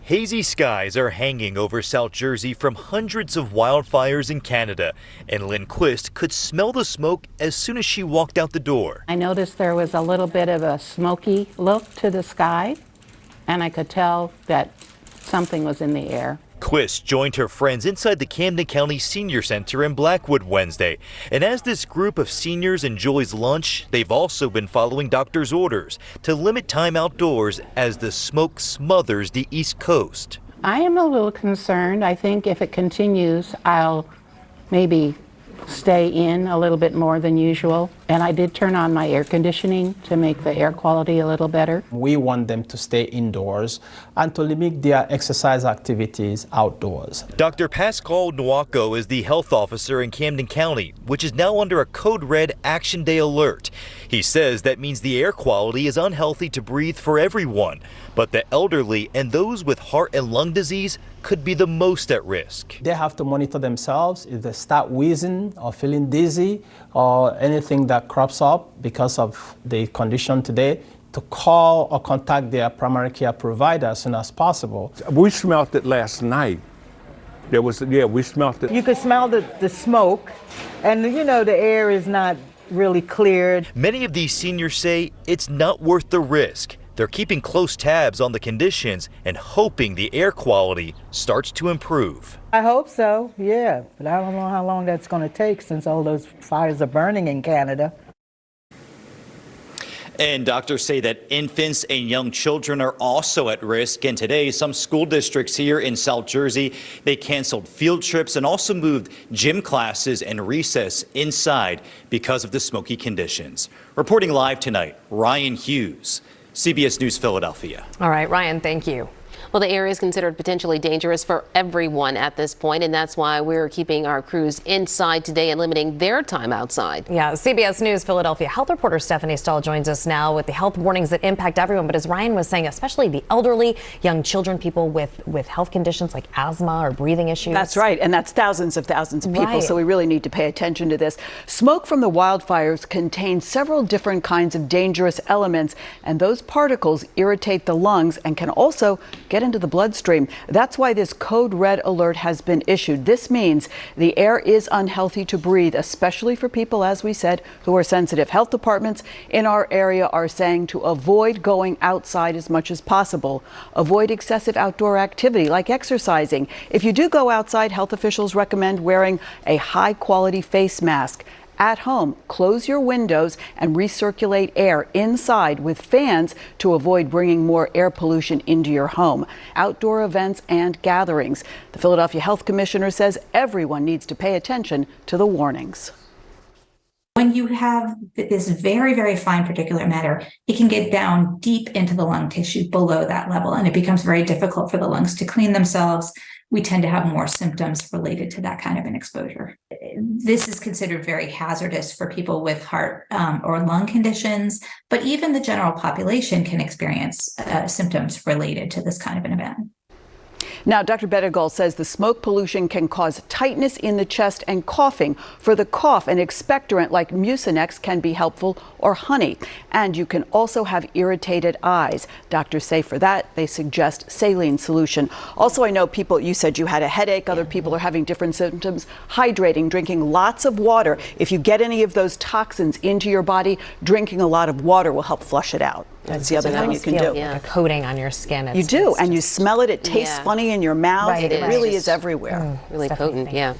Hazy skies are hanging over South Jersey from hundreds of wildfires in Canada, and Lynn Quist could smell the smoke as soon as she walked out the door. I noticed there was a little bit of a smoky look to the sky, and I could tell that something was in the air. Quist joined her friends inside the Camden County Senior Center in Blackwood Wednesday. And as this group of seniors enjoys lunch, they've also been following doctors' orders to limit time outdoors as the smoke smothers the East Coast. I am a little concerned. I think if it continues, I'll maybe stay in a little bit more than usual. And I did turn on my air conditioning to make the air quality a little better. We want them to stay indoors and to limit their exercise activities outdoors. Dr. Pascal Nwako is the health officer in Camden County, which is now under a Code Red Action Day alert. He says that means the air quality is unhealthy to breathe for everyone, but the elderly and those with heart and lung disease could be the most at risk. They have to monitor themselves if they start wheezing or feeling dizzy or anything that crops up because of the condition today, to call or contact their primary care provider as soon as possible. We smelled it last night. We smelled it. You could smell the smoke, and you know the air is not really cleared. Many of these seniors say it's not worth the risk. They're keeping close tabs on the conditions and hoping the air quality starts to improve. I hope so, yeah, but I don't know how long that's going to take since all those fires are burning in Canada. And doctors say that infants and young children are also at risk. And today, some school districts here in South Jersey, they canceled field trips and also moved gym classes and recess inside because of the smoky conditions. Reporting live tonight, Ryan Hughes, CBS News Philadelphia. All right, Ryan, thank you. Well, the area is considered potentially dangerous for everyone at this point, and that's why we're keeping our crews inside today and limiting their time outside. Yeah, CBS News Philadelphia health reporter Stephanie Stahl joins us now with the health warnings that impact everyone. But as Ryan was saying, especially the elderly, young children, people with health conditions like asthma or breathing issues. That's right, and that's thousands of people, Right. so we really need to pay attention to this. Smoke from the wildfires contains several different kinds of dangerous elements, and those particles irritate the lungs and can also get into the bloodstream. That's why this code red alert has been issued. This means the air is unhealthy to breathe, especially for people, as we said, who are sensitive. Health departments in our area are saying to avoid going outside as much as possible. Avoid excessive outdoor activity like exercising. If you do go outside, health officials recommend wearing a high-quality face mask. At home, close your windows and recirculate air inside with fans to avoid bringing more air pollution into your home. Outdoor events and gatherings. The Philadelphia Health Commissioner says everyone needs to pay attention to the warnings. When you have this very, very fine particulate matter, it can get down deep into the lung tissue below that level, and it becomes very difficult for the lungs to clean themselves. We tend to have more symptoms related to that kind of an exposure. This is considered very hazardous for people with heart or lung conditions, but even the general population can experience symptoms related to this kind of an event. Now, Dr. Bedegal says the smoke pollution can cause tightness in the chest and coughing. For the cough, an expectorant like Mucinex can be helpful, or honey. And you can also have irritated eyes. Doctors say for that, they suggest saline solution. Also, I know people, you said you had a headache. Other people are having different symptoms. Hydrating, drinking lots of water. If you get any of those toxins into your body, drinking a lot of water will help flush it out. That's the other thing you can do. Like a coating on your skin. You do, and you smell it. It tastes funny in your mouth. Right, it really is everywhere. Really potent, yeah.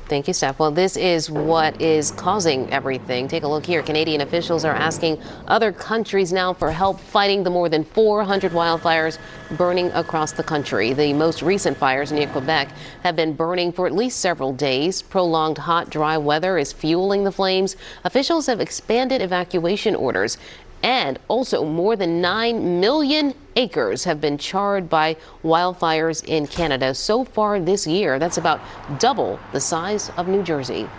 Thank you, Steph. Well, this is what is causing everything. Take a look here. Canadian officials are asking other countries now for help fighting the more than 400 wildfires burning across the country. The most recent fires near Quebec have been burning for at least several days. Prolonged hot, dry weather is fueling the flames. Officials have expanded evacuation orders. And also, more than 9 million acres have been charred by wildfires in Canada so far this year. That's about double the size of New Jersey.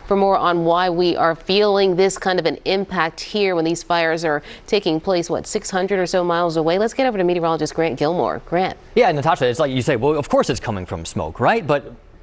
For more on why we are feeling this kind of an impact here when these fires are taking place, 600 or so miles away, let's get over to meteorologist Grant Gilmore. Grant. Yeah, Natasha, it's like you say, well, of course it's coming from smoke, right?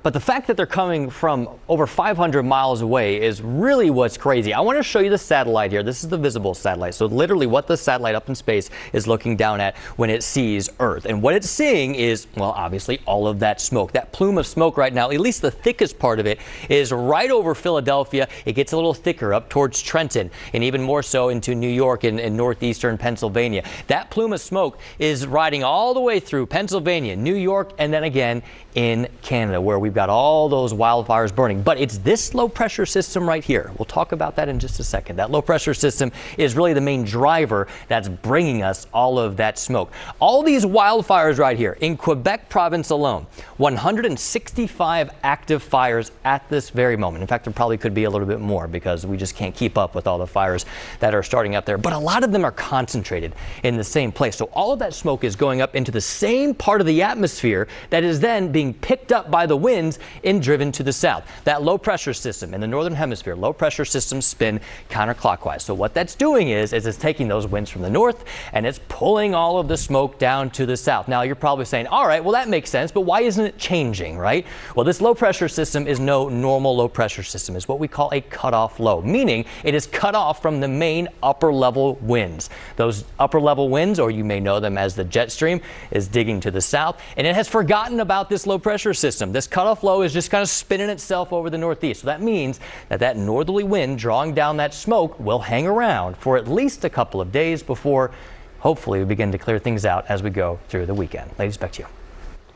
But the fact that they're coming from over 500 miles away is really what's crazy. I want to show you the satellite here. This is the visible satellite. So literally what the satellite up in space is looking down at when it sees Earth. And what it's seeing is, well, obviously all of that smoke. That plume of smoke right now, at least the thickest part of it, is right over Philadelphia. It gets a little thicker up towards Trenton and even more so into New York and northeastern Pennsylvania. That plume of smoke is riding all the way through Pennsylvania, New York, and then again in Canada, where we've got all those wildfires burning. But it's this low pressure system right here. We'll talk about that in just a second. That low pressure system is really the main driver that's bringing us all of that smoke. All these wildfires right here in Quebec province alone, 165 active fires at this very moment. In fact, there probably could be a little bit more because we just can't keep up with all the fires that are starting up there. But a lot of them are concentrated in the same place. So all of that smoke is going up into the same part of the atmosphere that is then being picked up by the winds and driven to the south. That low pressure system in the northern hemisphere, low pressure systems spin counterclockwise. So what that's doing is it's taking those winds from the north and it's pulling all of the smoke down to the south. Now you're probably saying, all right, well that makes sense, but why isn't it changing, right? Well, this low pressure system is no normal low pressure system. It's what we call a cutoff low, meaning it is cut off from the main upper level winds. Those upper level winds, or you may know them as the jet stream, is digging to the south, and it has forgotten about this low pressure system. This cutoff low is just kind of spinning itself over the northeast. So that means that northerly wind drawing down that smoke will hang around for at least a couple of days before hopefully we begin to clear things out as we go through the weekend. Ladies, back to you.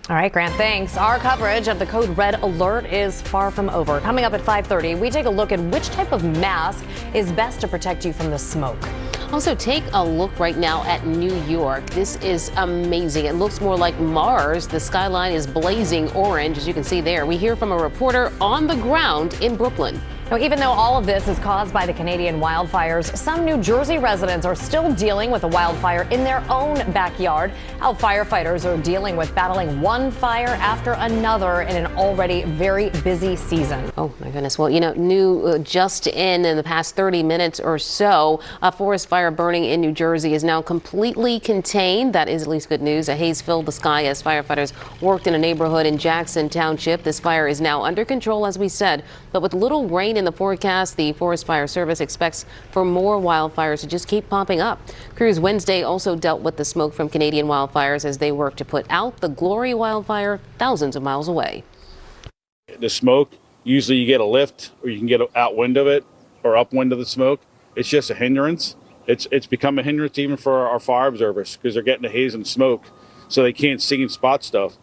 All right, Grant, thanks. Our coverage of the code red alert is far from over. Coming up at 5:30, we take a look at which type of mask is best to protect you from the smoke. Also, take a look right now at New York. This is amazing. It looks more like Mars. The skyline is blazing orange, as you can see there. We hear from a reporter on the ground in Brooklyn. Now, even though all of this is caused by the Canadian wildfires, some New Jersey residents are still dealing with a wildfire in their own backyard. How firefighters are dealing with battling one fire after another in an already very busy season. Oh, my goodness. Well, new just in the past 30 minutes or so, a forest fire burning in New Jersey is now completely contained. That is at least good news. A haze filled the sky as firefighters worked in a neighborhood in Jackson Township. This fire is now under control, as we said, but with little rain in the forecast, the Forest Fire Service expects for more wildfires to just keep popping up. Crews Wednesday also dealt with the smoke from Canadian wildfires as they work to put out the Glory wildfire thousands of miles away. The smoke, usually you get a lift or you can get outwind of it or upwind of the smoke. It's just a hindrance. It's become a hindrance even for our fire observers because they're getting the haze and smoke, so they can't see and spot stuff.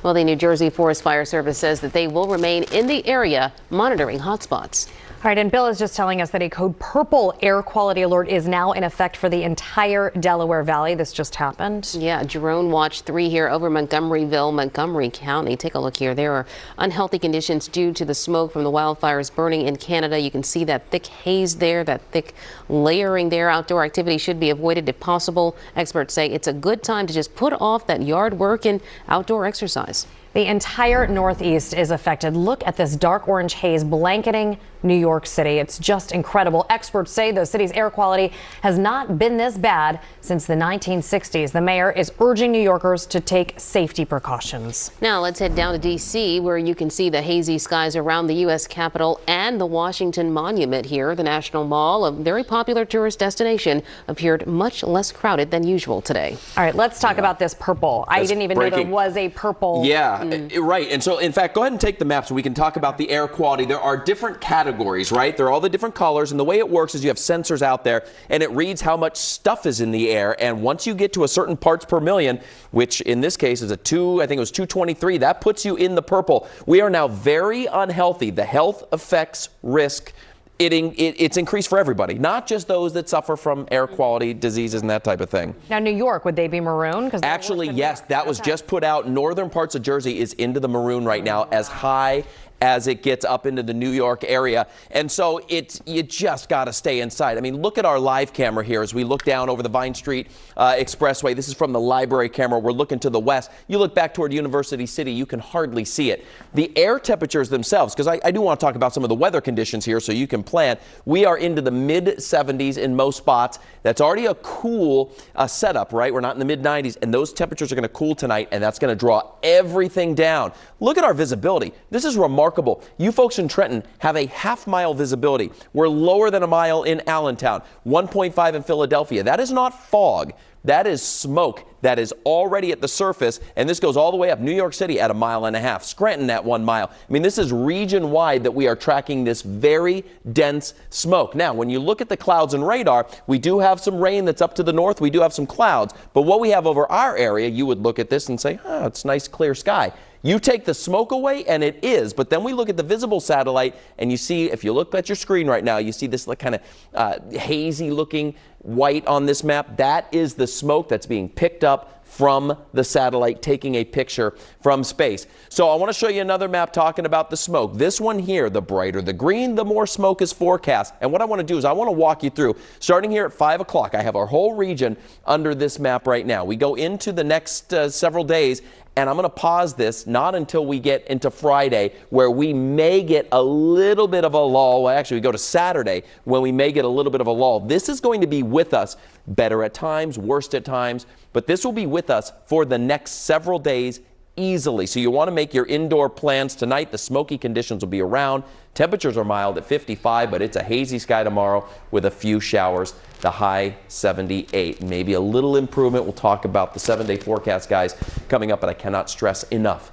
Well, the New Jersey Forest Fire Service says that they will remain in the area monitoring hotspots. All right, and Bill is just telling us that a code purple air quality alert is now in effect for the entire Delaware Valley. This just happened. Yeah, Drone Watch 3 here over Montgomeryville, Montgomery County. Take a look here. There are unhealthy conditions due to the smoke from the wildfires burning in Canada. You can see that thick haze there, that thick layering there. Outdoor activity should be avoided if possible. Experts say it's a good time to just put off that yard work and outdoor exercise. The entire Northeast is affected. Look at this dark orange haze blanketing New York City. It's just incredible. Experts say the city's air quality has not been this bad since the 1960s. The mayor is urging New Yorkers to take safety precautions. Now let's head down to D.C., where you can see the hazy skies around the U.S. Capitol and the Washington Monument here. The National Mall, a very popular tourist destination, appeared much less crowded than usual today. All right, let's talk about this purple. I didn't even know there was a purple. Yeah, right. And so, in fact, go ahead and take the map so we can talk about the air quality. There are different categories, right? There are all the different colors. And the way it works is you have sensors out there, and it reads how much stuff is in the air. And once you get to a certain parts per million, which in this case is I think it was 223, that puts you in the purple. We are now very unhealthy. The health effects risk, it's increased for everybody, not just those that suffer from air quality diseases and that type of thing. Now, New York, would they be maroon? Actually, yes, that was just put out. Northern parts of Jersey is into the maroon right now, as high as it gets up into the New York area. And so you just got to stay inside. I mean, look at our live camera here as we look down over the Vine Street Expressway. This is from the library camera. We're looking to the west. You look back toward University City, you can hardly see it. The air temperatures themselves, because I do want to talk about some of the weather conditions here so you can plan. We are into the mid 70s in most spots. That's already a cool setup, right? We're not in the mid 90s, and those temperatures are going to cool tonight, and that's going to draw everything down. Look at our visibility. This is remarkable. You folks in Trenton have a half-mile visibility. We're lower than a mile in Allentown, 1.5 in Philadelphia. That is not fog. That is smoke that is already at the surface, and this goes all the way up New York City at 1.5 miles, Scranton at 1 mile. I mean, this is region-wide that we are tracking this very dense smoke. Now, when you look at the clouds and radar, we do have some rain that's up to the north. We do have some clouds, but what we have over our area, you would look at this and say, oh, it's nice clear sky. You take the smoke away, and it is, but then we look at the visible satellite, and you see, if you look at your screen right now, you see this like kind of hazy-looking white on this map. That is the smoke that's being picked up from the satellite, taking a picture from space. So I want to show you another map talking about the smoke. This one here, the brighter the green, the more smoke is forecast. And what I want to do is I want to walk you through, starting here at 5 o'clock. I have our whole region under this map right now. We go into the next several days, and I'm going to pause this not until we get into Friday, where we may get a little bit of a lull. Well, actually, we go to Saturday when we may get a little bit of a lull. This is going to be with us, better at times, worst at times, but this will be with us for the next several days easily. So you want to make your indoor plans tonight. The smoky conditions will be around. Temperatures are mild at 55, but it's a hazy sky tomorrow with a few showers. The high 78. Maybe a little improvement. We'll talk about the 7-day forecast, guys, coming up, but I cannot stress enough.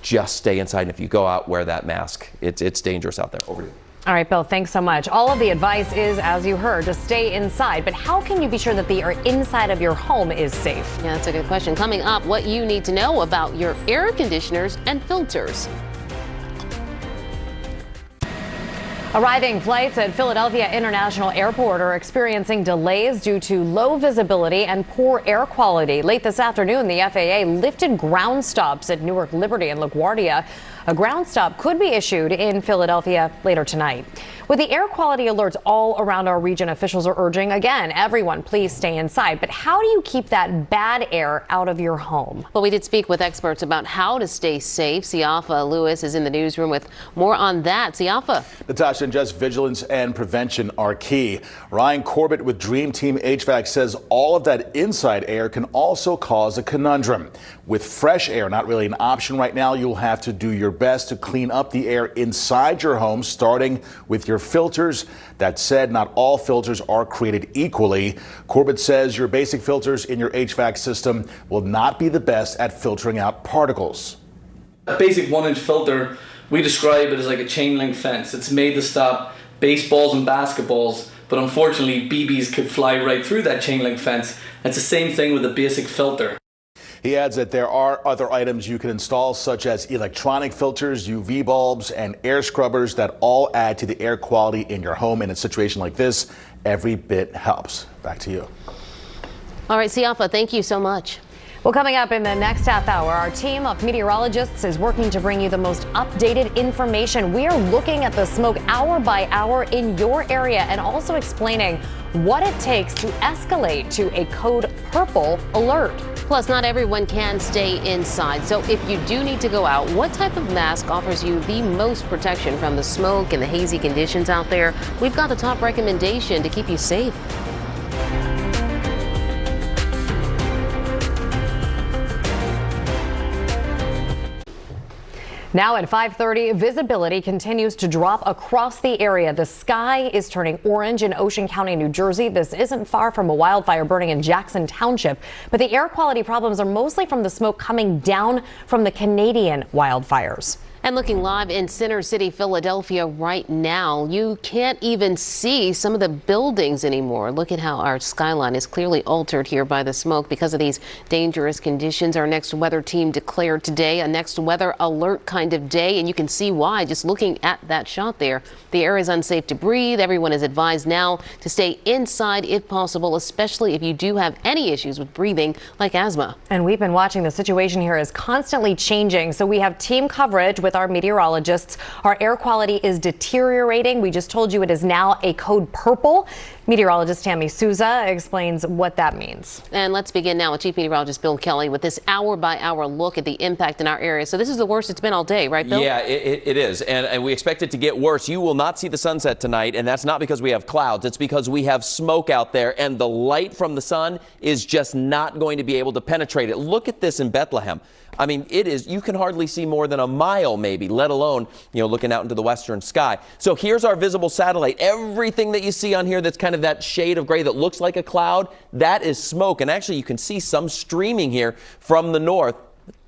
Just stay inside. And if you go out, wear that mask. It's dangerous out there. Over to you. All right, Bill, thanks so much. All of the advice is, as you heard, to stay inside. But how can you be sure that the air inside of your home is safe? Yeah, that's a good question. Coming up, what you need to know about your air conditioners and filters. Arriving flights at Philadelphia International Airport are experiencing delays due to low visibility and poor air quality. Late this afternoon, the FAA lifted ground stops at Newark Liberty and LaGuardia. A ground stop could be issued in Philadelphia later tonight. With the air quality alerts all around our region, officials are urging, again, everyone, please stay inside. But how do you keep that bad air out of your home? Well, we did speak with experts about how to stay safe. Siafa Lewis is in the newsroom with more on that. Siafa. Natasha, and just vigilance and prevention are key. Ryan Corbett with Dream Team HVAC says all of that inside air can also cause a conundrum. With fresh air not really an option right now, you'll have to do your best to clean up the air inside your home, starting with your filters. That said, not all filters are created equally. Corbett says your basic filters in your HVAC system will not be the best at filtering out particles. A basic 1-inch filter, we describe it as like a chain link fence. It's made to stop baseballs and basketballs, but unfortunately BBs could fly right through that chain link fence. It's the same thing with a basic filter. He adds that there are other items you can install, such as electronic filters, UV bulbs, and air scrubbers that all add to the air quality in your home. In a situation like this, every bit helps. Back to you. All right, Siafa, thank you so much. Well, coming up in the next half hour, our team of meteorologists is working to bring you the most updated information. We are looking at the smoke hour by hour in your area and also explaining what it takes to escalate to a code purple alert. Plus, not everyone can stay inside. So if you do need to go out, what type of mask offers you the most protection from the smoke and the hazy conditions out there? We've got the top recommendation to keep you safe. Now at 5:30, visibility continues to drop across the area. The sky is turning orange in Ocean County, New Jersey. This isn't far from a wildfire burning in Jackson Township, but the air quality problems are mostly from the smoke coming down from the Canadian wildfires. And looking live in Center City, Philadelphia right now, you can't even see some of the buildings anymore. Look at how our skyline is clearly altered here by the smoke because of these dangerous conditions. Our next weather team declared today a next weather alert kind of day, and you can see why just looking at that shot there. The air is unsafe to breathe. Everyone is advised now to stay inside if possible, especially if you do have any issues with breathing like asthma. And we've been watching the situation here is constantly changing. So we have team coverage with our meteorologists. Our air quality is deteriorating. We just told you it is now a code purple. Meteorologist Tammy Souza explains what that means. And let's begin now with Chief Meteorologist Bill Kelly with this hour-by-hour look at the impact in our area. So this is the worst it's been all day, right, Bill? Yeah, it is. And we expect it to get worse. You will not see the sunset tonight, and that's not because we have clouds. It's because we have smoke out there, and the light from the sun is just not going to be able to penetrate it. Look at this in Bethlehem. I mean, it is, you can hardly see more than a mile maybe, let alone, looking out into the western sky. So here's our visible satellite. Everything that you see on here that's kind of that shade of gray that looks like a cloud, that is smoke. And actually you can see some streaming here from the north.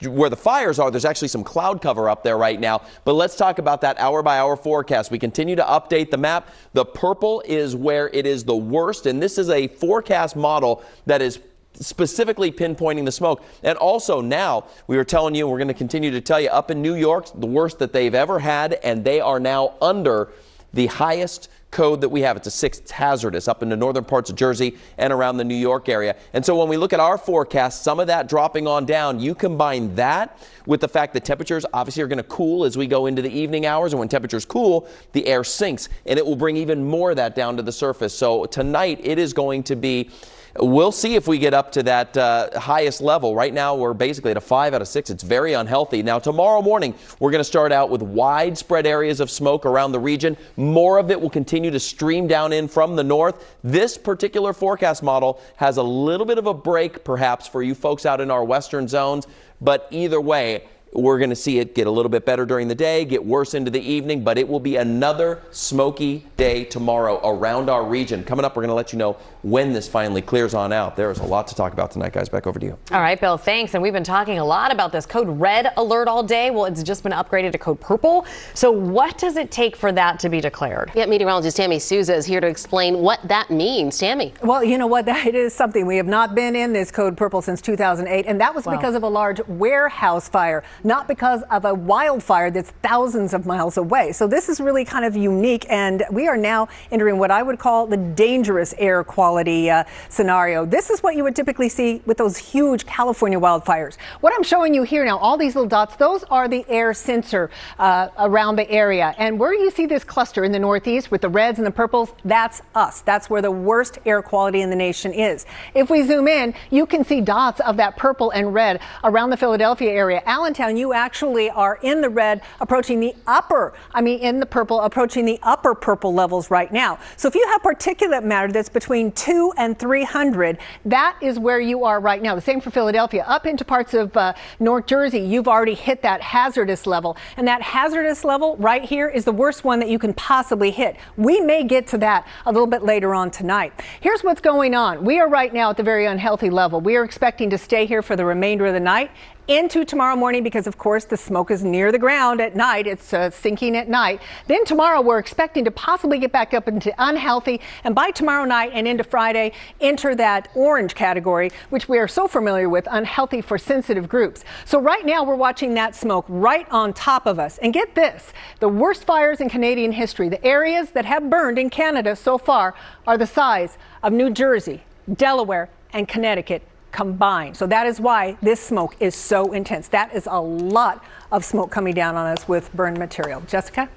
Where the fires are, there's actually some cloud cover up there right now. But let's talk about that hour-by-hour forecast. We continue to update the map. The purple is where it is the worst, and this is a forecast model that is specifically pinpointing the smoke. And also now, we were telling you, we're going to continue to tell you, up in New York, the worst that they've ever had, and they are now under the highest code that we have. It's a 6, it's hazardous, up in the northern parts of Jersey and around the New York area. And so when we look at our forecast, some of that dropping on down, you combine that with the fact that temperatures obviously are going to cool as we go into the evening hours. And when temperatures cool, the air sinks, and it will bring even more of that down to the surface. So tonight, it is going to be, we'll see if we get up to that highest level. Right now, we're basically at a 5 out of 6. It's very unhealthy. Now, tomorrow morning, we're going to start out with widespread areas of smoke around the region. More of it will continue to stream down in from the north. This particular forecast model has a little bit of a break, perhaps, for you folks out in our western zones. But either way, we're going to see it get a little bit better during the day, get worse into the evening, but it will be another smoky day tomorrow around our region. Coming up, we're going to let you know when this finally clears on out. There's a lot to talk about tonight, guys. Back over to you. All right, Bill, thanks. And we've been talking a lot about this code red alert all day. Well, it's just been upgraded to code purple. So what does it take for that to be declared? Yeah, meteorologist Tammy Souza is here to explain what that means. Tammy. Well, you know what? It is something. We have not been in this code purple since 2008, and that was because of a large warehouse fire. not because of a wildfire that's thousands of miles away. So this is really kind of unique, and we are now entering what I would call the dangerous air quality scenario. This is what you would typically see with those huge California wildfires. What I'm showing you here now, all these little dots, those are the air sensor around the area. And where you see this cluster in the Northeast with the reds and the purples, that's us. That's where the worst air quality in the nation is. If we zoom in, you can see dots of that purple and red around the Philadelphia area. Allentown, you actually are in the red, approaching the upper, in the purple, approaching the upper purple levels right now. So if you have particulate matter that's between 2 and 300, that is where you are right now. The same for Philadelphia. Up into parts of North Jersey, you've already hit that hazardous level. And that hazardous level right here is the worst one that you can possibly hit. We may get to that a little bit later on tonight. Here's what's going on. We are right now at the very unhealthy level. We are expecting to stay here for the remainder of the night into tomorrow morning because, of course, the smoke is near the ground at night. It's sinking at night. Then tomorrow we're expecting to possibly get back up into unhealthy, and by tomorrow night and into Friday, enter that orange category, which we are so familiar with, unhealthy for sensitive groups. So right now we're watching that smoke right on top of us. And get this, the worst fires in Canadian history, the areas that have burned in Canada so far are the size of New Jersey, Delaware, and Connecticut combined. So that is why this smoke is so intense. That is a lot of smoke coming down on us with burned material. Jessica?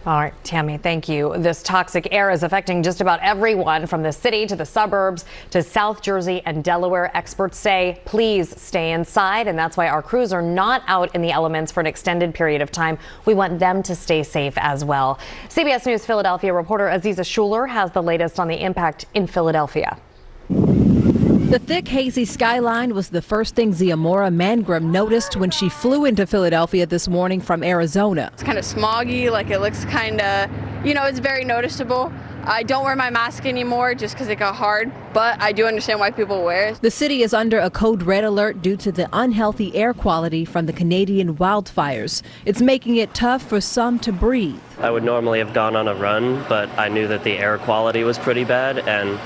All right, Tammy, thank you. This toxic air is affecting just about everyone from the city to the suburbs to South Jersey and Delaware. Experts say, please stay inside. And that's why our crews are not out in the elements for an extended period of time. We want them to stay safe as well. CBS News Philadelphia reporter Aziza Schuler has the latest on the impact in Philadelphia. The thick, hazy skyline was the first thing Ziamora Mangrum noticed when she flew into Philadelphia this morning from Arizona. It's kind of smoggy, like it looks kind of, it's very noticeable. I don't wear my mask anymore just because it got hard, but I do understand why people wear it. The city is under a code red alert due to the unhealthy air quality from the Canadian wildfires. It's making it tough for some to breathe. I would normally have gone on a run, but I knew that the air quality was pretty bad, and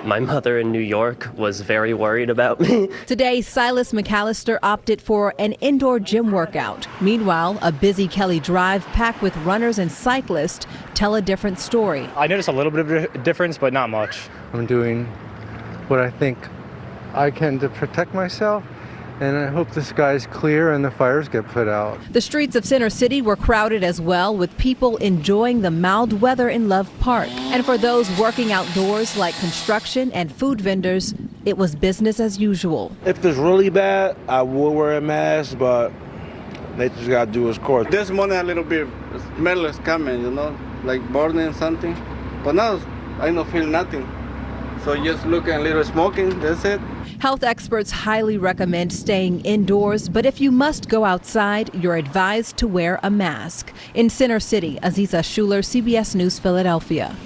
my mother in New York was very worried about me. Today, Silas McAllister opted for an indoor gym workout. Meanwhile, a busy Kelly Drive packed with runners and cyclists tell a different story. I noticed a little bit of a difference, but not much. I'm doing what I think I can to protect myself, and I hope the sky's clear and the fires get put out. The streets of Center City were crowded as well, with people enjoying the mild weather in Love Park. And for those working outdoors like construction and food vendors, it was business as usual. If it's really bad, I will wear a mask, but they just got to do his course. This morning a little bit smell is coming, like burning something. But now I don't feel nothing. So just looking a little smoking, that's it. Health experts highly recommend staying indoors, but if you must go outside, you're advised to wear a mask. In Center City, Aziza Schuler, CBS News Philadelphia.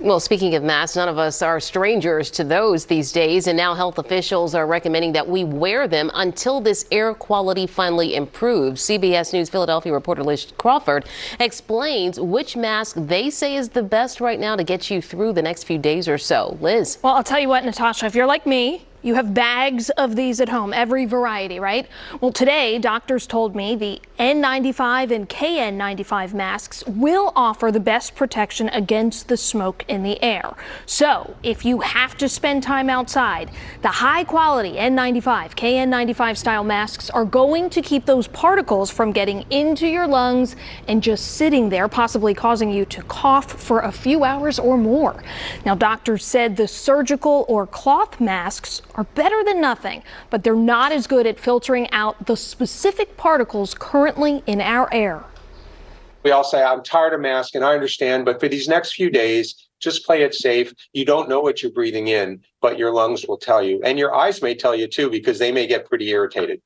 Well, speaking of masks, none of us are strangers to those these days, and now health officials are recommending that we wear them until this air quality finally improves. CBS News Philadelphia reporter Liz Crawford explains which mask they say is the best right now to get you through the next few days or so. Liz? Well, I'll tell you what, Natasha, if you're like me, you have bags of these at home, every variety, right? Well, today, doctors told me the N95 and KN95 masks will offer the best protection against the smoke in the air. So, if you have to spend time outside, the high-quality N95, KN95 style masks are going to keep those particles from getting into your lungs and just sitting there, possibly causing you to cough for a few hours or more. Now, doctors said the surgical or cloth masks are better than nothing, but they're not as good at filtering out the specific particles currently in our air. We all say, I'm tired of masks, and I understand, but for these next few days, just play it safe. You don't know what you're breathing in, but your lungs will tell you. And your eyes may tell you too, because they may get pretty irritated.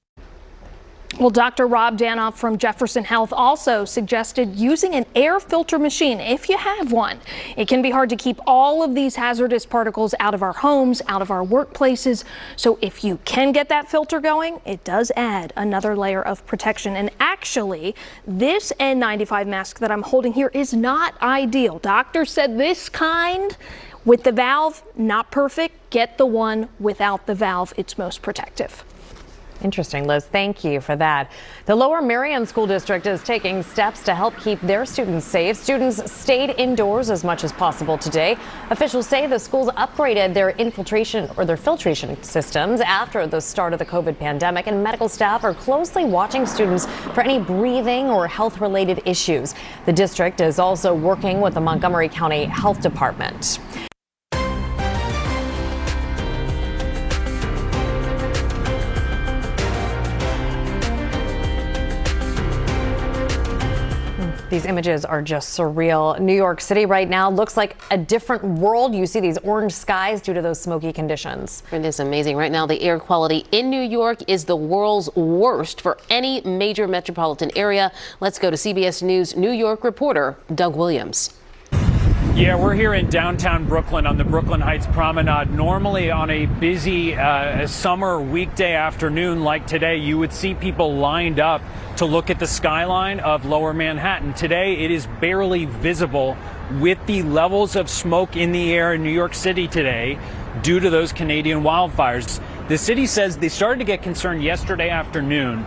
Well, Dr. Rob Danoff from Jefferson Health also suggested using an air filter machine if you have one. It can be hard to keep all of these hazardous particles out of our homes, out of our workplaces. So if you can get that filter going, it does add another layer of protection. And actually, this N95 mask that I'm holding here is not ideal. Doctors said this kind with the valve, not perfect. Get the one without the valve. It's most protective. Interesting, Liz. Thank you for that. The Lower Merion School District is taking steps to help keep their students safe. Students stayed indoors as much as possible today. Officials say the schools upgraded their filtration systems after the start of the COVID pandemic, and medical staff are closely watching students for any breathing or health-related issues. The district is also working with the Montgomery County Health Department. These images are just surreal. New York City right now looks like a different world. You see these orange skies due to those smoky conditions. It is amazing. Right now, the air quality in New York is the world's worst for any major metropolitan area. Let's go to CBS News New York reporter Doug Williams. Yeah, we're here in downtown Brooklyn on the Brooklyn Heights Promenade. Normally on a busy summer weekday afternoon like today, you would see people lined up to look at the skyline of Lower Manhattan. Today, it is barely visible with the levels of smoke in the air in New York City today due to those Canadian wildfires. The city says they started to get concerned yesterday afternoon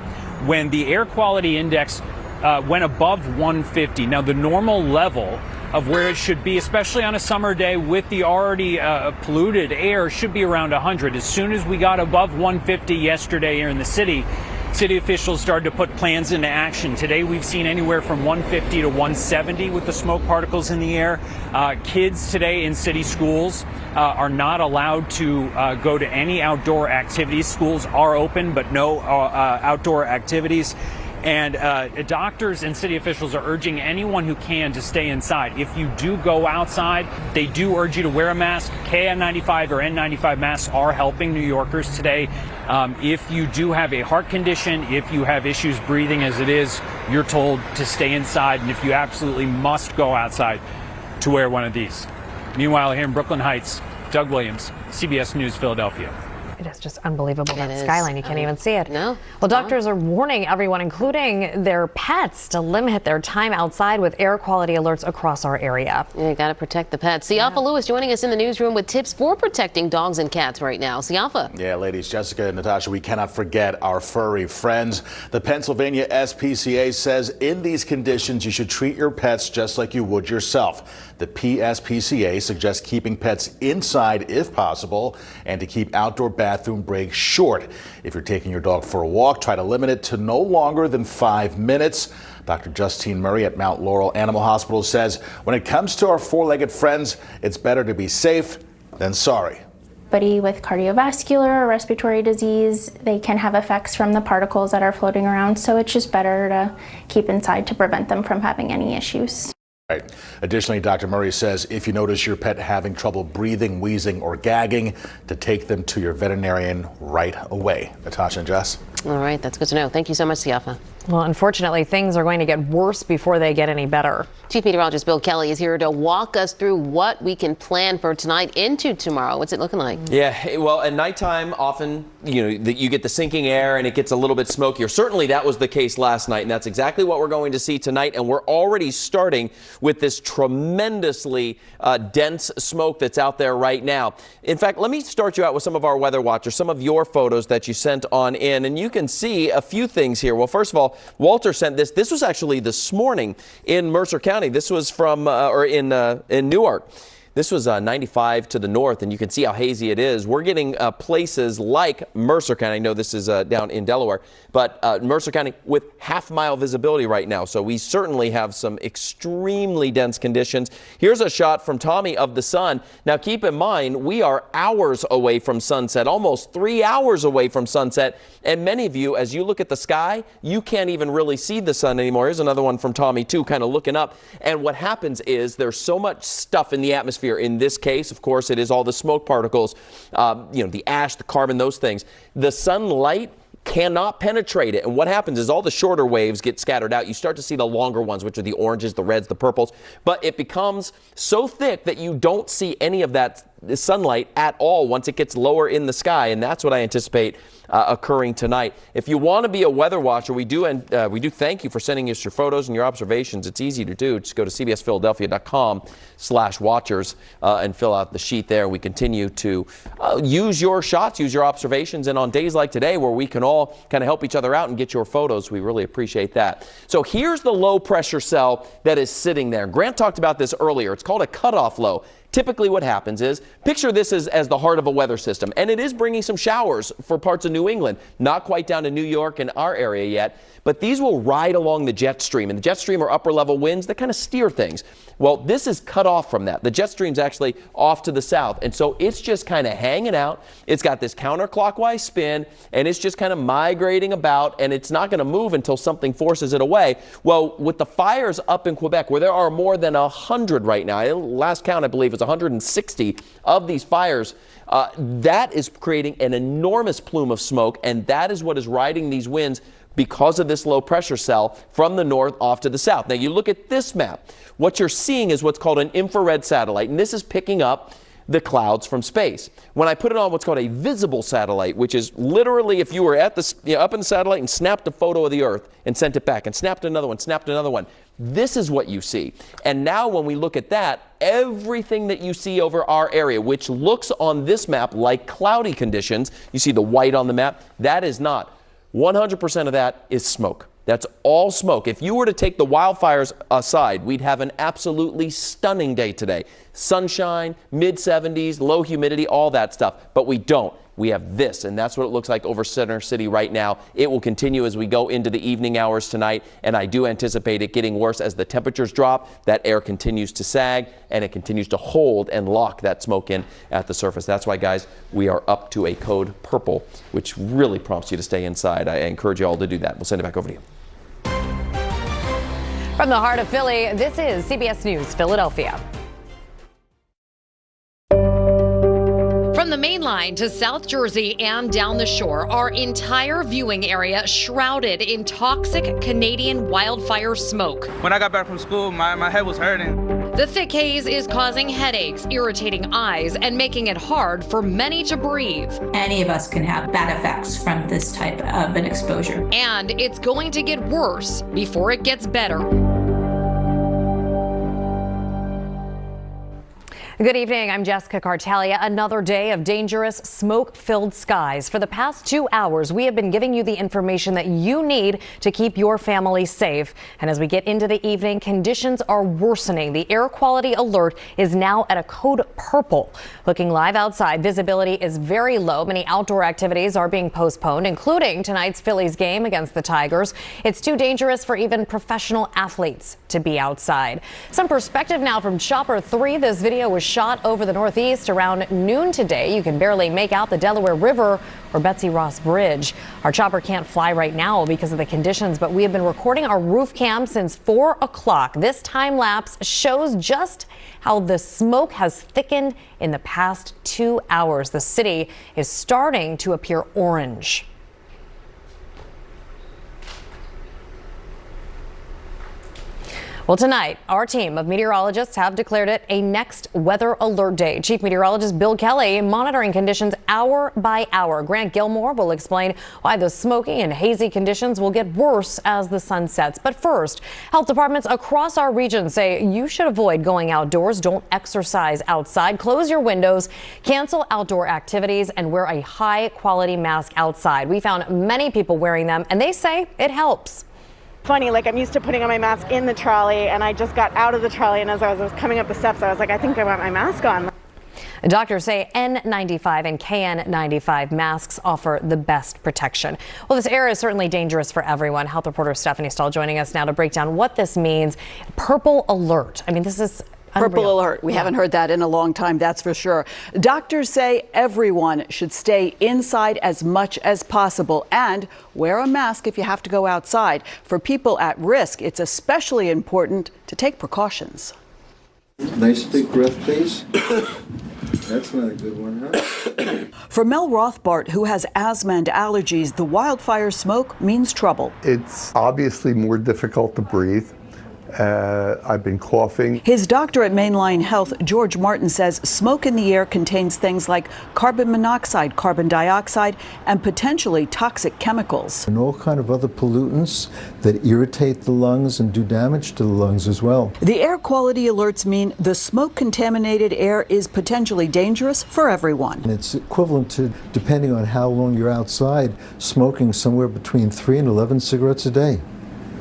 when the air quality index went above 150. Now, the normal level of where it should be, especially on a summer day with the already polluted air, should be around 100. As soon as we got above 150 yesterday here in the city officials started to put plans into action. Today we've seen anywhere from 150 to 170 with the smoke particles in the air. Kids today in city schools are not allowed to go to any outdoor activities. Schools are open, but no outdoor activities. And doctors and city officials are urging anyone who can to stay inside. If you do go outside, they do urge you to wear a mask. KN95 or N95 masks are helping New Yorkers today. If you do have a heart condition, if you have issues breathing as it is, you're told to stay inside. And if you absolutely must go outside, to wear one of these. Meanwhile, here in Brooklyn Heights, Doug Williams, CBS News Philadelphia. It is just unbelievable, that skyline. You can't even see it. No. Well, doctors are warning everyone, including their pets, to limit their time outside with air quality alerts across our area. You got to protect the pets. Siafa Lewis joining us in the newsroom with tips for protecting dogs and cats right now. Siafa. Yeah, ladies, Jessica and Natasha, we cannot forget our furry friends. The Pennsylvania SPCA says in these conditions, you should treat your pets just like you would yourself. The PSPCA suggests keeping pets inside if possible and to keep outdoor bathroom breaks short. If you're taking your dog for a walk, try to limit it to no longer than 5 minutes. Dr. Justine Murray at Mount Laurel Animal Hospital says when it comes to our four-legged friends, it's better to be safe than sorry. Anybody with cardiovascular or respiratory disease, they can have effects from the particles that are floating around, so it's just better to keep inside to prevent them from having any issues. Right. Additionally, Dr. Murray says if you notice your pet having trouble breathing, wheezing, or gagging, to take them to your veterinarian right away. Natasha and Jess. All right, that's good to know. Thank you so much, Siafa. Well, unfortunately, things are going to get worse before they get any better. Chief Meteorologist Bill Kelly is here to walk us through what we can plan for tonight into tomorrow. What's it looking like? Yeah, well, at nighttime, often, you get the sinking air and it gets a little bit smokier. Certainly that was the case last night, and that's exactly what we're going to see tonight. And we're already starting with this tremendously dense smoke that's out there right now. In fact, let me start you out with some of our weather watchers, some of your photos that you sent on in, and you can see a few things here. Well, first of all, Walter sent this. This was actually this morning in Mercer County. This was from in Newark. This was 95 to the north, and you can see how hazy it is. We're getting places like Mercer County. I know this is down in Delaware, but Mercer County with half-mile visibility right now. So we certainly have some extremely dense conditions. Here's a shot from Tommy of the sun. Now, keep in mind, we are hours away from sunset, almost 3 hours away from sunset. And many of you, as you look at the sky, you can't even really see the sun anymore. Here's another one from Tommy, too, kind of looking up. And what happens is there's so much stuff in the atmosphere. In this case, of course, it is all the smoke particles, the ash, the carbon, those things. The sunlight cannot penetrate it. And what happens is all the shorter waves get scattered out. You start to see the longer ones, which are the oranges, the reds, the purples. But it becomes so thick that you don't see any of that sunlight at all once it gets lower in the sky. And that's what I anticipate occurring tonight. If you want to be a weather watcher, we do thank you for sending us your photos and your observations. It's easy to do. Just go to cbsphiladelphia.com/watchers and fill out the sheet there. We continue to use your shots, use your observations, and on days like today where we can all kind of help each other out and get your photos, we really appreciate that. So here's the low pressure cell that is sitting there. Grant talked about this earlier. It's called a cutoff low. Typically what happens is, picture this as the heart of a weather system, and it is bringing some showers for parts of New England, not quite down to New York and our area yet, but these will ride along the jet stream, and the jet stream are upper level winds that kind of steer things. Well, this is cut off from that. The jet stream's actually off to the south, and so it's just kind of hanging out. It's got this counterclockwise spin, and it's just kind of migrating about, and it's not going to move until something forces it away. Well, with the fires up in Quebec, where there are more than 100 right now, last count I believe is 160 of these fires, that is creating an enormous plume of smoke, and that is what is riding these winds because of this low pressure cell from the north off to the south. Now you look at this map, what you're seeing is what's called an infrared satellite, and this is picking up the clouds from space. When I put it on what's called a visible satellite, which is literally if you were at the up in the satellite and snapped a photo of the Earth and sent it back and snapped another one, this is what you see. And now when we look at that, everything that you see over our area, which looks on this map like cloudy conditions, you see the white on the map, that is not. 100% of that is smoke. That's all smoke. If you were to take the wildfires aside, we'd have an absolutely stunning day today. Sunshine, mid-70s, low humidity, all that stuff. But we don't. We have this, and that's what it looks like over Center City right now. It will continue as we go into the evening hours tonight, and I do anticipate it getting worse as the temperatures drop. That air continues to sag, and it continues to hold and lock that smoke in at the surface. That's why, guys, we are up to a code purple, which really prompts you to stay inside. I encourage you all to do that. We'll send it back over to you. From the heart of Philly, this is CBS News Philadelphia. From the main line to South Jersey and down the shore, our entire viewing area shrouded in toxic Canadian wildfire smoke. When I got back from school, my head was hurting. The thick haze is causing headaches, irritating eyes, and making it hard for many to breathe. Any of us can have bad effects from this type of an exposure. And it's going to get worse before it gets better. Good evening. I'm Jessica Cartalia. Another day of dangerous smoke-filled skies. For the past 2 hours, we have been giving you the information that you need to keep your family safe. And as we get into the evening, conditions are worsening. The air quality alert is now at a code purple. Looking live outside, visibility is very low. Many outdoor activities are being postponed, including tonight's Phillies game against the Tigers. It's too dangerous for even professional athletes to be outside. Some perspective now from Chopper 3. This video was shot over the Northeast around noon today. You can barely make out the Delaware River or Betsy Ross Bridge. Our chopper can't fly right now because of the conditions, but we have been recording our roof cam since 4 o'clock. This time lapse shows just how the smoke has thickened in the past 2 hours. The city is starting to appear orange. Well, tonight, our team of meteorologists have declared it a next weather alert day. Chief Meteorologist Bill Kelly monitoring conditions hour by hour. Grant Gilmore will explain why the smoky and hazy conditions will get worse as the sun sets. But first, health departments across our region say you should avoid going outdoors. Don't exercise outside. Close your windows, cancel outdoor activities, and wear a high-quality mask outside. We found many people wearing them, and they say it helps. Funny, like I'm used to putting on my mask in the trolley, and I just got out of the trolley, and as I was coming up the steps, I was like, I think I want my mask on. Doctors say N95 and KN95 masks offer the best protection. Well, this air is certainly dangerous for everyone. Health reporter Stephanie Stahl joining us now to break down what this means. Purple alert. I mean, this is Purple alert. We haven't heard that in a long time, that's for sure. Doctors say everyone should stay inside as much as possible and wear a mask if you have to go outside. For people at risk, it's especially important to take precautions. Nice big breath, please. That's not a good one, huh? For Mel Rothbart, who has asthma and allergies, the wildfire smoke means trouble. It's obviously more difficult to breathe. I've been coughing. His doctor at Mainline Health, George Martin, says smoke in the air contains things like carbon monoxide, carbon dioxide, and potentially toxic chemicals. And all kind of other pollutants that irritate the lungs and do damage to the lungs as well. The air quality alerts mean the smoke-contaminated air is potentially dangerous for everyone. And it's equivalent to, depending on how long you're outside, smoking somewhere between 3 and 11 cigarettes a day.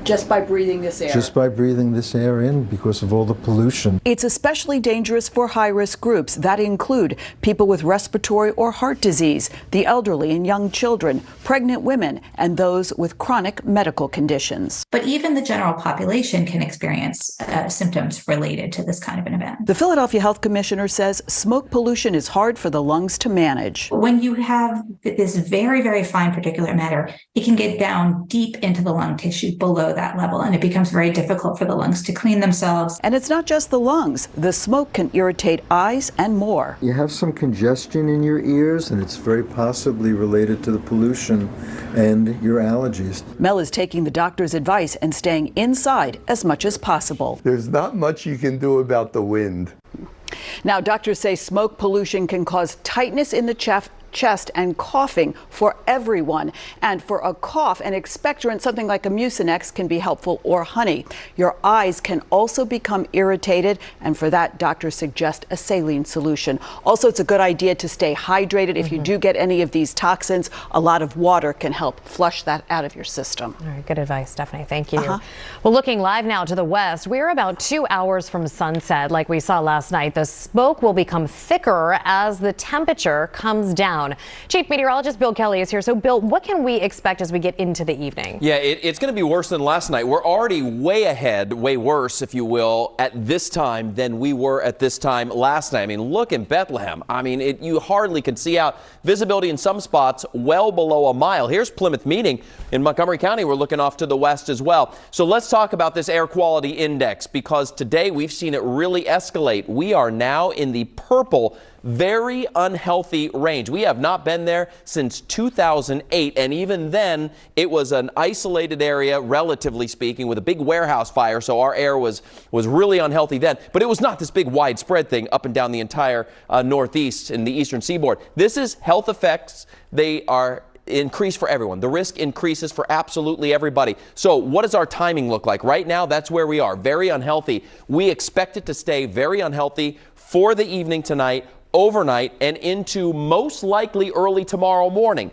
Just by breathing this air? Just by breathing this air in because of all the pollution. It's especially dangerous for high-risk groups that include people with respiratory or heart disease, the elderly and young children, pregnant women, and those with chronic medical conditions. But even the general population can experience symptoms related to this kind of an event. The Philadelphia Health Commissioner says smoke pollution is hard for the lungs to manage. When you have this very, very fine particulate matter, it can get down deep into the lung tissue below that level, and it becomes very difficult for the lungs to clean themselves. And it's not just the lungs. The smoke can irritate eyes and more. You have some congestion in your ears, and it's very possibly related to the pollution and your allergies. Mel is taking the doctor's advice and staying inside as much as possible. There's not much you can do about the wind. Now, doctors say smoke pollution can cause tightness in the chest and coughing for everyone. And for a cough, an expectorant, something like a Mucinex, can be helpful, or honey. Your eyes can also become irritated, and for that, doctors suggest a saline solution. Also, it's a good idea to stay hydrated. If you do get any of these toxins, a lot of water can help flush that out of your system. All right, good advice, Stephanie. Thank you. Well, looking live now to the west, we're about 2 hours from sunset. Like we saw last night, the smoke will become thicker as the temperature comes down. Chief Meteorologist Bill Kelly is here. So, Bill, what can we expect as we get into the evening? Yeah, it's going to be worse than last night. We're already way ahead, way worse, if you will, at this time than we were at this time last night. I mean, look in Bethlehem. I mean, you hardly can see out. Visibility in some spots well below a mile. Here's Plymouth Meeting in Montgomery County. We're looking off to the west as well. So let's talk about this air quality index, because today we've seen it really escalate. We are now in the purple, very unhealthy range. We have not been there since 2008, and even then it was an isolated area, relatively speaking, with a big warehouse fire, so our air was really unhealthy then. But it was not this big widespread thing up and down the entire Northeast and the eastern seaboard. This is health effects. They are increase for everyone. The risk increases for absolutely everybody. So what does our timing look like? Right now, that's where we are, very unhealthy. We expect it to stay very unhealthy for the evening tonight, overnight, and into most likely early tomorrow morning.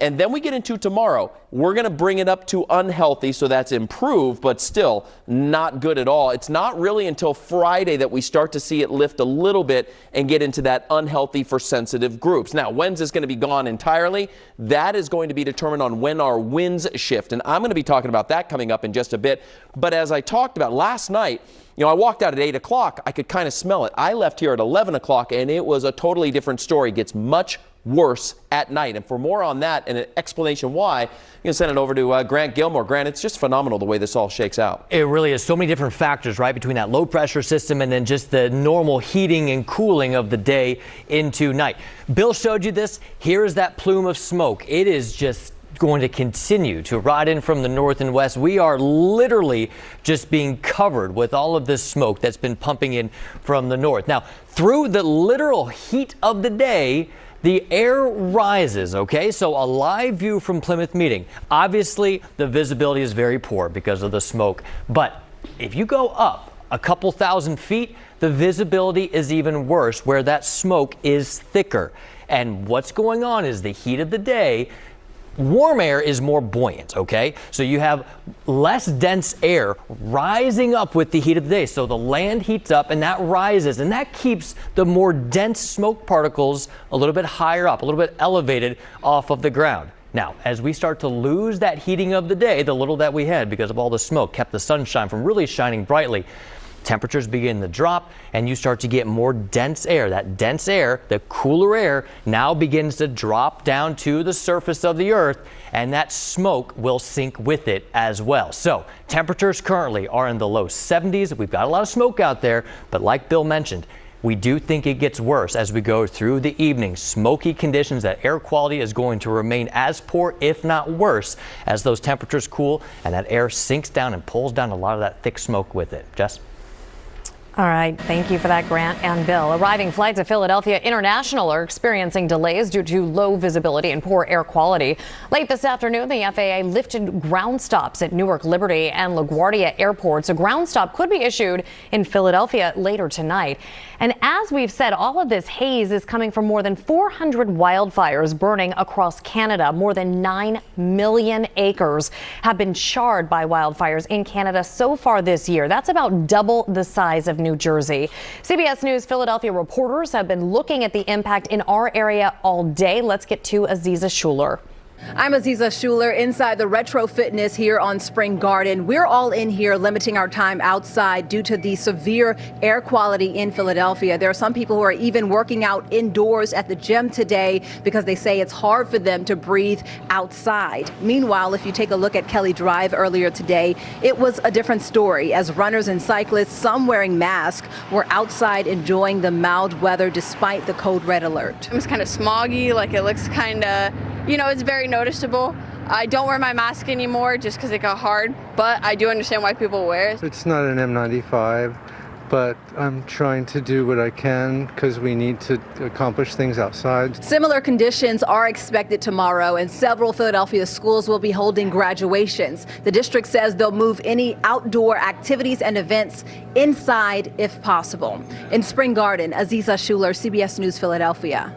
And then we get into tomorrow. We're going to bring it up to unhealthy, so that's improved, but still not good at all. It's not really until Friday that we start to see it lift a little bit and get into that unhealthy for sensitive groups. Now, when's this going to be gone entirely? That is going to be determined on when our winds shift, and I'm going to be talking about that coming up in just a bit. But as I talked about last night, you know, I walked out at 8 o'clock. I could kind of smell it. I left here at 11 o'clock, and it was a totally different story. It gets much worse at night. And for more on that and an explanation why, you can send it over to Grant Gilmore. Grant, it's just phenomenal the way this all shakes out. It really is. So many different factors, right, between that low pressure system and then just the normal heating and cooling of the day into night. Bill showed you this. Here is that plume of smoke. It is just going to continue to ride in from the north and west. We are literally just being covered with all of this smoke that's been pumping in from the north. Now, through the literal heat of the day, the air rises, okay? So a live view from Plymouth Meeting. Obviously, the visibility is very poor because of the smoke. But if you go up a couple thousand feet, the visibility is even worse, where that smoke is thicker. And what's going on is the heat of the day. Warm air is more buoyant, okay? So you have less dense air rising up with the heat of the day. So the land heats up and that rises, and that keeps the more dense smoke particles a little bit higher up, a little bit elevated off of the ground. Now, as we start to lose that heating of the day, the little that we had because of all the smoke kept the sunshine from really shining brightly, temperatures begin to drop and you start to get more dense air. That dense air, the cooler air, now begins to drop down to the surface of the earth, and that smoke will sink with it as well. So temperatures currently are in the low 70s. We've got a lot of smoke out there, but like Bill mentioned, We do think it gets worse as we go through the evening. Smoky conditions, that air quality is going to remain as poor, if not worse, as those temperatures cool and that air sinks down and pulls down a lot of that thick smoke with it. Jess? All right. Thank you for that, Grant and Bill. Arriving flights at Philadelphia International are experiencing delays due to low visibility and poor air quality. Late this afternoon, the FAA lifted ground stops at Newark Liberty and LaGuardia airports. A ground stop could be issued in Philadelphia later tonight. And as we've said, all of this haze is coming from more than 400 wildfires burning across Canada. More than 9 million acres have been charred by wildfires in Canada so far this year. That's about double the size of New Jersey. CBS News Philadelphia reporters have been looking at the impact in our area all day. Let's get to Aziza Schuler. I'm Aziza Schuler inside the Retro Fitness here on Spring Garden. We're all in here limiting our time outside due to the severe air quality in Philadelphia. There are some people who are even working out indoors at the gym today because they say it's hard for them to breathe outside. Meanwhile, if you take a look at Kelly Drive earlier today, it was a different story as runners and cyclists, some wearing masks, were outside enjoying the mild weather despite the code red alert. It's kind of smoggy, like it looks kind of, it's very noticeable. I don't wear my mask anymore just because it got hard, but I do understand why people wear it. It's not an N95, but I'm trying to do what I can because we need to accomplish things outside. Similar conditions are expected tomorrow, and several Philadelphia schools will be holding graduations. The district says they'll move any outdoor activities and events inside if possible. In Spring Garden, Aziza Schuler, CBS News Philadelphia.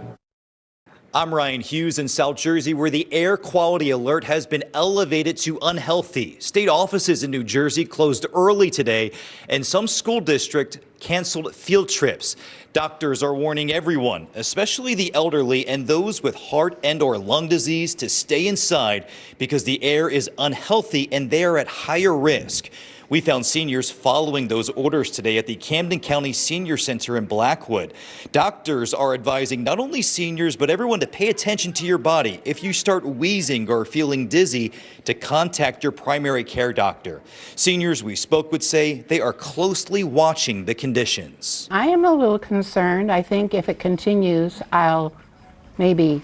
I'm Ryan Hughes in South Jersey, where the air quality alert has been elevated to unhealthy. State offices in New Jersey closed early today, and some school districts canceled field trips. Doctors are warning everyone, especially the elderly and those with heart and/or lung disease, to stay inside because the air is unhealthy and they are at higher risk. We found seniors following those orders today at the Camden County Senior Center in Blackwood. Doctors are advising not only seniors, but everyone to pay attention to your body. If you start wheezing or feeling dizzy, to contact your primary care doctor. Seniors we spoke with say they are closely watching the conditions. I am a little concerned. I think if it continues, I'll maybe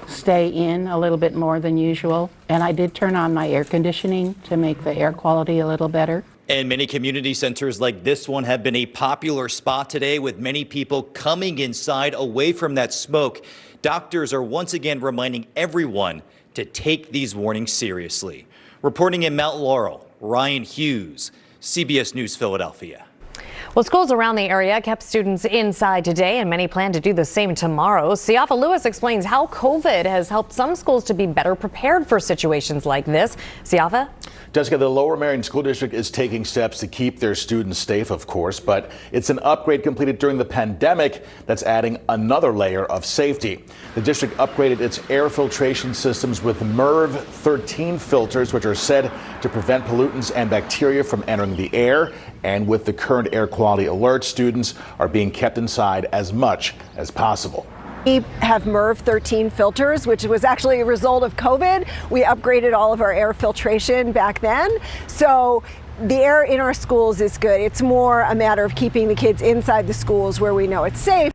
stay in a little bit more than usual. And I did turn on my air conditioning to make the air quality a little better. And many community centers like this one have been a popular spot today, with many people coming inside away from that smoke. Doctors are once again reminding everyone to take these warnings seriously. Reporting in Mount Laurel, Ryan Hughes, CBS News Philadelphia. Well, schools around the area kept students inside today, and many plan to do the same tomorrow. Siafa Lewis explains how COVID has helped some schools to be better prepared for situations like this. Siafa? Jessica, the Lower Merion School District is taking steps to keep their students safe, of course, but it's an upgrade completed during the pandemic that's adding another layer of safety. The district upgraded its air filtration systems with MERV 13 filters, which are said to prevent pollutants and bacteria from entering the air. And with the current air quality alert, students are being kept inside as much as possible. We have MERV 13 filters, which was actually a result of COVID. We upgraded all of our air filtration back then. So the air in our schools is good. It's more a matter of keeping the kids inside the schools where we know it's safe.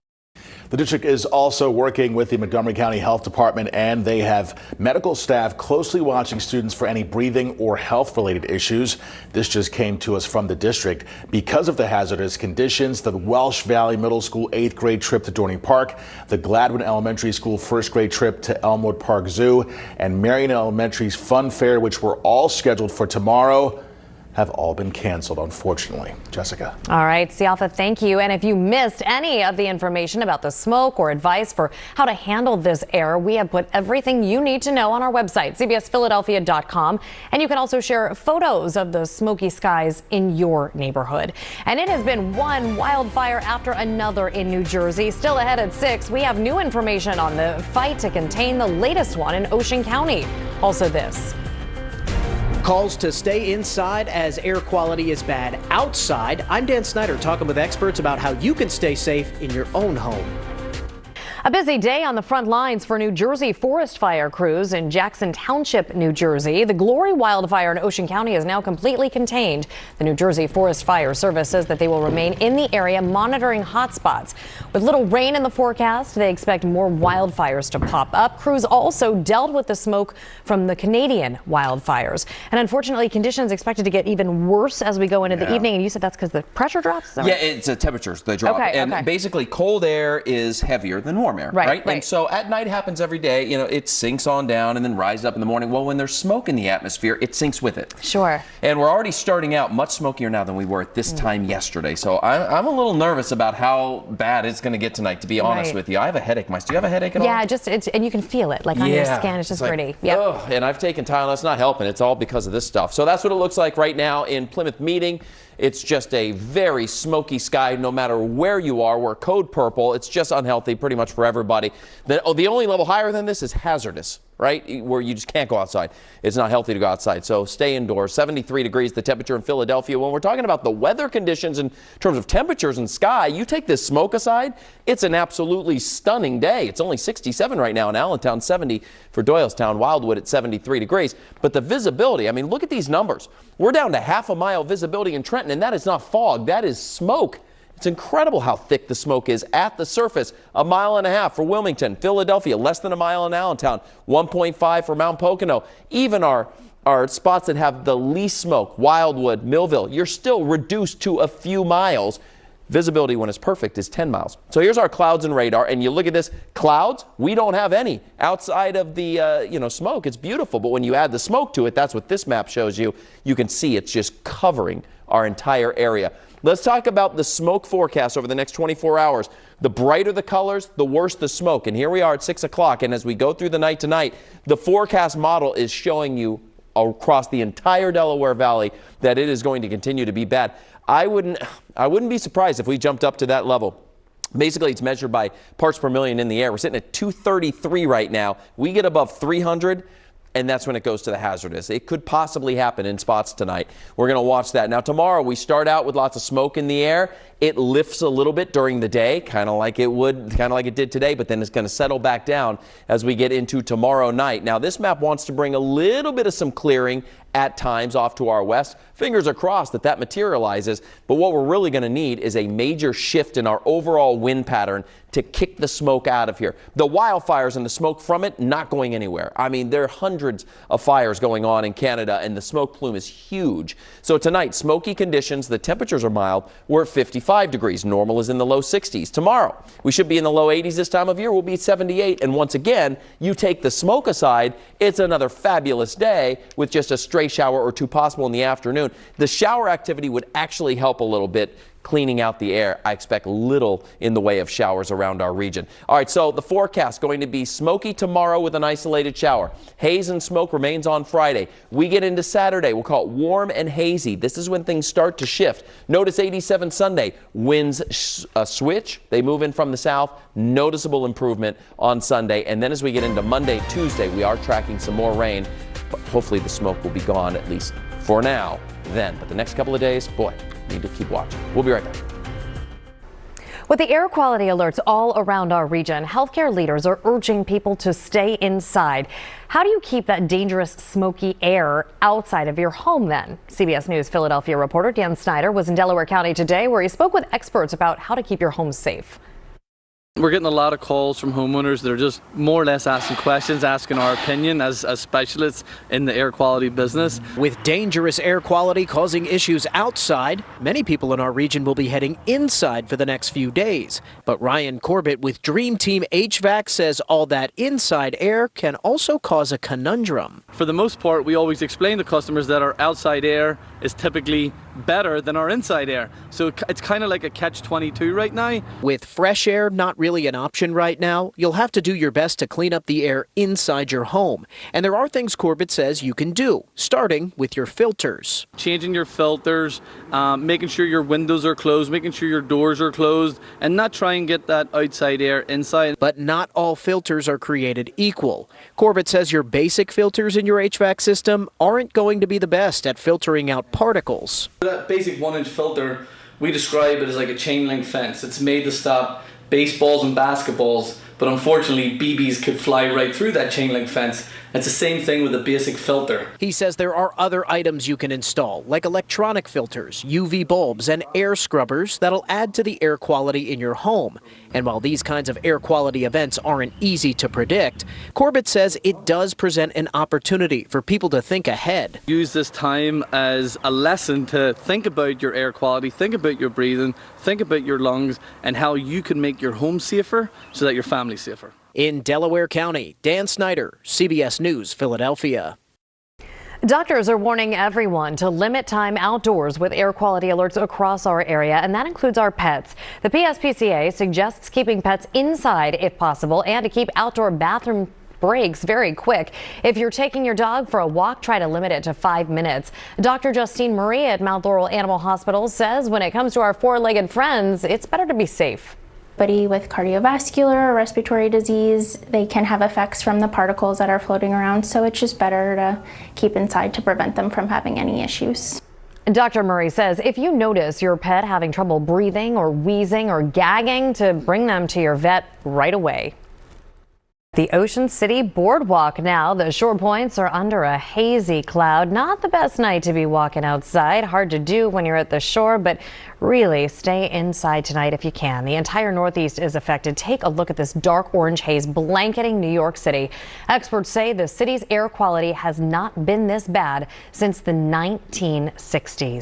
The district is also working with the Montgomery County Health Department, and they have medical staff closely watching students for any breathing or health-related issues. This just came to us from the district. Because of the hazardous conditions, the Welsh Valley Middle School 8th grade trip to Dorney Park, the Gladwin Elementary School 1st grade trip to Elmwood Park Zoo, and Marion Elementary's Fun Fair, which were all scheduled for tomorrow, have all been canceled, unfortunately. Jessica. All right, Siafa, thank you. And if you missed any of the information about the smoke or advice for how to handle this air, we have put everything you need to know on our website, cbsphiladelphia.com. And you can also share photos of the smoky skies in your neighborhood. And it has been one wildfire after another in New Jersey. Still ahead at 6, we have new information on the fight to contain the latest one in Ocean County. Also this. Calls to stay inside as air quality is bad outside. I'm Dan Snyder, talking with experts about how you can stay safe in your own home. A busy day on the front lines for New Jersey forest fire crews in Jackson Township, New Jersey. The Glory wildfire in Ocean County is now completely contained. The New Jersey Forest Fire Service says that they will remain in the area monitoring hotspots. With little rain in the forecast, they expect more wildfires to pop up. Crews also dealt with the smoke from the Canadian wildfires. And unfortunately, conditions expected to get even worse as we go into the evening. And you said that's because the pressure drops? Yeah, it's the temperatures they drop. And basically cold air is heavier than warm air, right? And so at night happens every day. You know, it sinks on down and then rises up in the morning. Well, when there's smoke in the atmosphere, it sinks with it. Sure. And we're already starting out much smokier now than we were at this time yesterday. So I'm a little nervous about how bad it's going to get tonight, to be honest with you. I have a headache. Do you have a headache at all? Yeah, and you can feel it, like on your skin. It's just pretty. Ugh, and I've taken Tylenol. It's not helping. It's all because of this stuff. So that's what it looks like right now in Plymouth Meeting. It's just a very smoky sky no matter where you are. We're code purple. It's just unhealthy pretty much for everybody. The only level higher than this is hazardous, right? Where you just can't go outside. It's not healthy to go outside. So stay indoors. 73 degrees the temperature in Philadelphia. When we're talking about the weather conditions in terms of temperatures and sky, you take this smoke aside, it's an absolutely stunning day. It's only 67 right now in Allentown, 70 for Doylestown, Wildwood at 73 degrees. But the visibility, I mean, look at these numbers. We're down to half a mile visibility in Trenton, and that is not fog. That is smoke. It's incredible how thick the smoke is at the surface. 1.5 miles for Wilmington, Philadelphia, less than a mile in Allentown, 1.5 for Mount Pocono. Even our spots that have the least smoke, Wildwood, Millville, you're still reduced to a few miles. Visibility when it's perfect is 10 miles. So here's our clouds and radar, and you look at this. Clouds, we don't have any outside of the smoke. It's beautiful, but when you add the smoke to it, that's what this map shows you. You can see it's just covering our entire area. Let's talk about the smoke forecast over the next 24 hours. The brighter the colors, the worse the smoke. And here we are at 6 o'clock, and as we go through the night tonight, the forecast model is showing you across the entire Delaware Valley that it is going to continue to be bad. I wouldn't be surprised if we jumped up to that level. Basically, it's measured by parts per million in the air. We're sitting at 233 right now. We get above 300, and that's when it goes to the hazardous. It could possibly happen in spots tonight. We're going to watch that. Now, tomorrow, we start out with lots of smoke in the air. It lifts a little bit during the day, kind of like it did today, but then it's going to settle back down as we get into tomorrow night. Now, this map wants to bring a little bit of some clearing at times off to our west. Fingers are crossed that materializes, but what we're really going to need is a major shift in our overall wind pattern to kick the smoke out of here. The wildfires and the smoke from it not going anywhere. I mean, there are hundreds of fires going on in Canada, and the smoke plume is huge. So tonight, smoky conditions, the temperatures are mild. We're at 55 degrees. Normal is in the low 60s. Tomorrow, we should be in the low 80s this time of year. We'll be at 78. And once again, you take the smoke aside, it's another fabulous day with just a stray shower or two possible in the afternoon. The shower activity would actually help a little bit cleaning out the air. I expect little in the way of showers around our region. All right, so the forecast going to be smoky tomorrow with an isolated shower. Haze and smoke remains on Friday. We get into Saturday. We'll call it warm and hazy. This is when things start to shift. Notice 87 Sunday. Winds switch. They move in from the south. Noticeable improvement on Sunday. And then as we get into Monday, Tuesday, we are tracking some more rain. But hopefully the smoke will be gone, at least for now, then. But the next couple of days, boy, need to keep watching. We'll be right back. With the air quality alerts all around our region, healthcare leaders are urging people to stay inside. How do you keep that dangerous smoky air outside of your home then? CBS News Philadelphia reporter Dan Snyder was in Delaware County today, where he spoke with experts about how to keep your home safe. We're getting a lot of calls from homeowners that are just more or less asking questions, asking our opinion as specialists in the air quality business. With dangerous air quality causing issues outside, many people in our region will be heading inside for the next few days. But Ryan Corbett with Dream Team HVAC says all that inside air can also cause a conundrum. For the most part, we always explain to customers that our outside air is typically better than our inside air. So it's kind of like a catch-22 right now. With fresh air not really an option right now, you'll have to do your best to clean up the air inside your home. And there are things Corbett says you can do, starting with your filters. Changing your filters, making sure your windows are closed, making sure your doors are closed, and not try and get that outside air inside. But not all filters are created equal. Corbett says your basic filters in your HVAC system aren't going to be the best at filtering out particles. That basic 1-inch filter, we describe it as like a chain link fence. It's made to stop baseballs and basketballs but unfortunately BBs could fly right through that chain link fence. It's the same thing with a basic filter. He says there are other items you can install, like electronic filters, UV bulbs, and air scrubbers that'll add to the air quality in your home. And while these kinds of air quality events aren't easy to predict, Corbett says it does present an opportunity for people to think ahead. Use this time as a lesson to think about your air quality, think about your breathing, think about your lungs, and how you can make your home safer so that your family's safer. In Delaware County, Dan Snyder, CBS News, Philadelphia. Doctors are warning everyone to limit time outdoors with air quality alerts across our area, and that includes our pets. The PSPCA suggests keeping pets inside if possible and to keep outdoor bathroom breaks very quick. If you're taking your dog for a walk, try to limit it to 5 minutes. Dr. Justine Marie at Mount Laurel Animal Hospital says when it comes to our four-legged friends, it's better to be safe. Anybody with cardiovascular or respiratory disease, they can have effects from the particles that are floating around, so it's just better to keep inside to prevent them from having any issues. Dr. Murray says if you notice your pet having trouble breathing or wheezing or gagging, to bring them to your vet right away. The Ocean City Boardwalk now. The shore points are under a hazy cloud. Not the best night to be walking outside. Hard to do when you're at the shore, but really stay inside tonight if you can. The entire Northeast is affected. Take a look at this dark orange haze blanketing New York City. Experts say the city's air quality has not been this bad since the 1960s.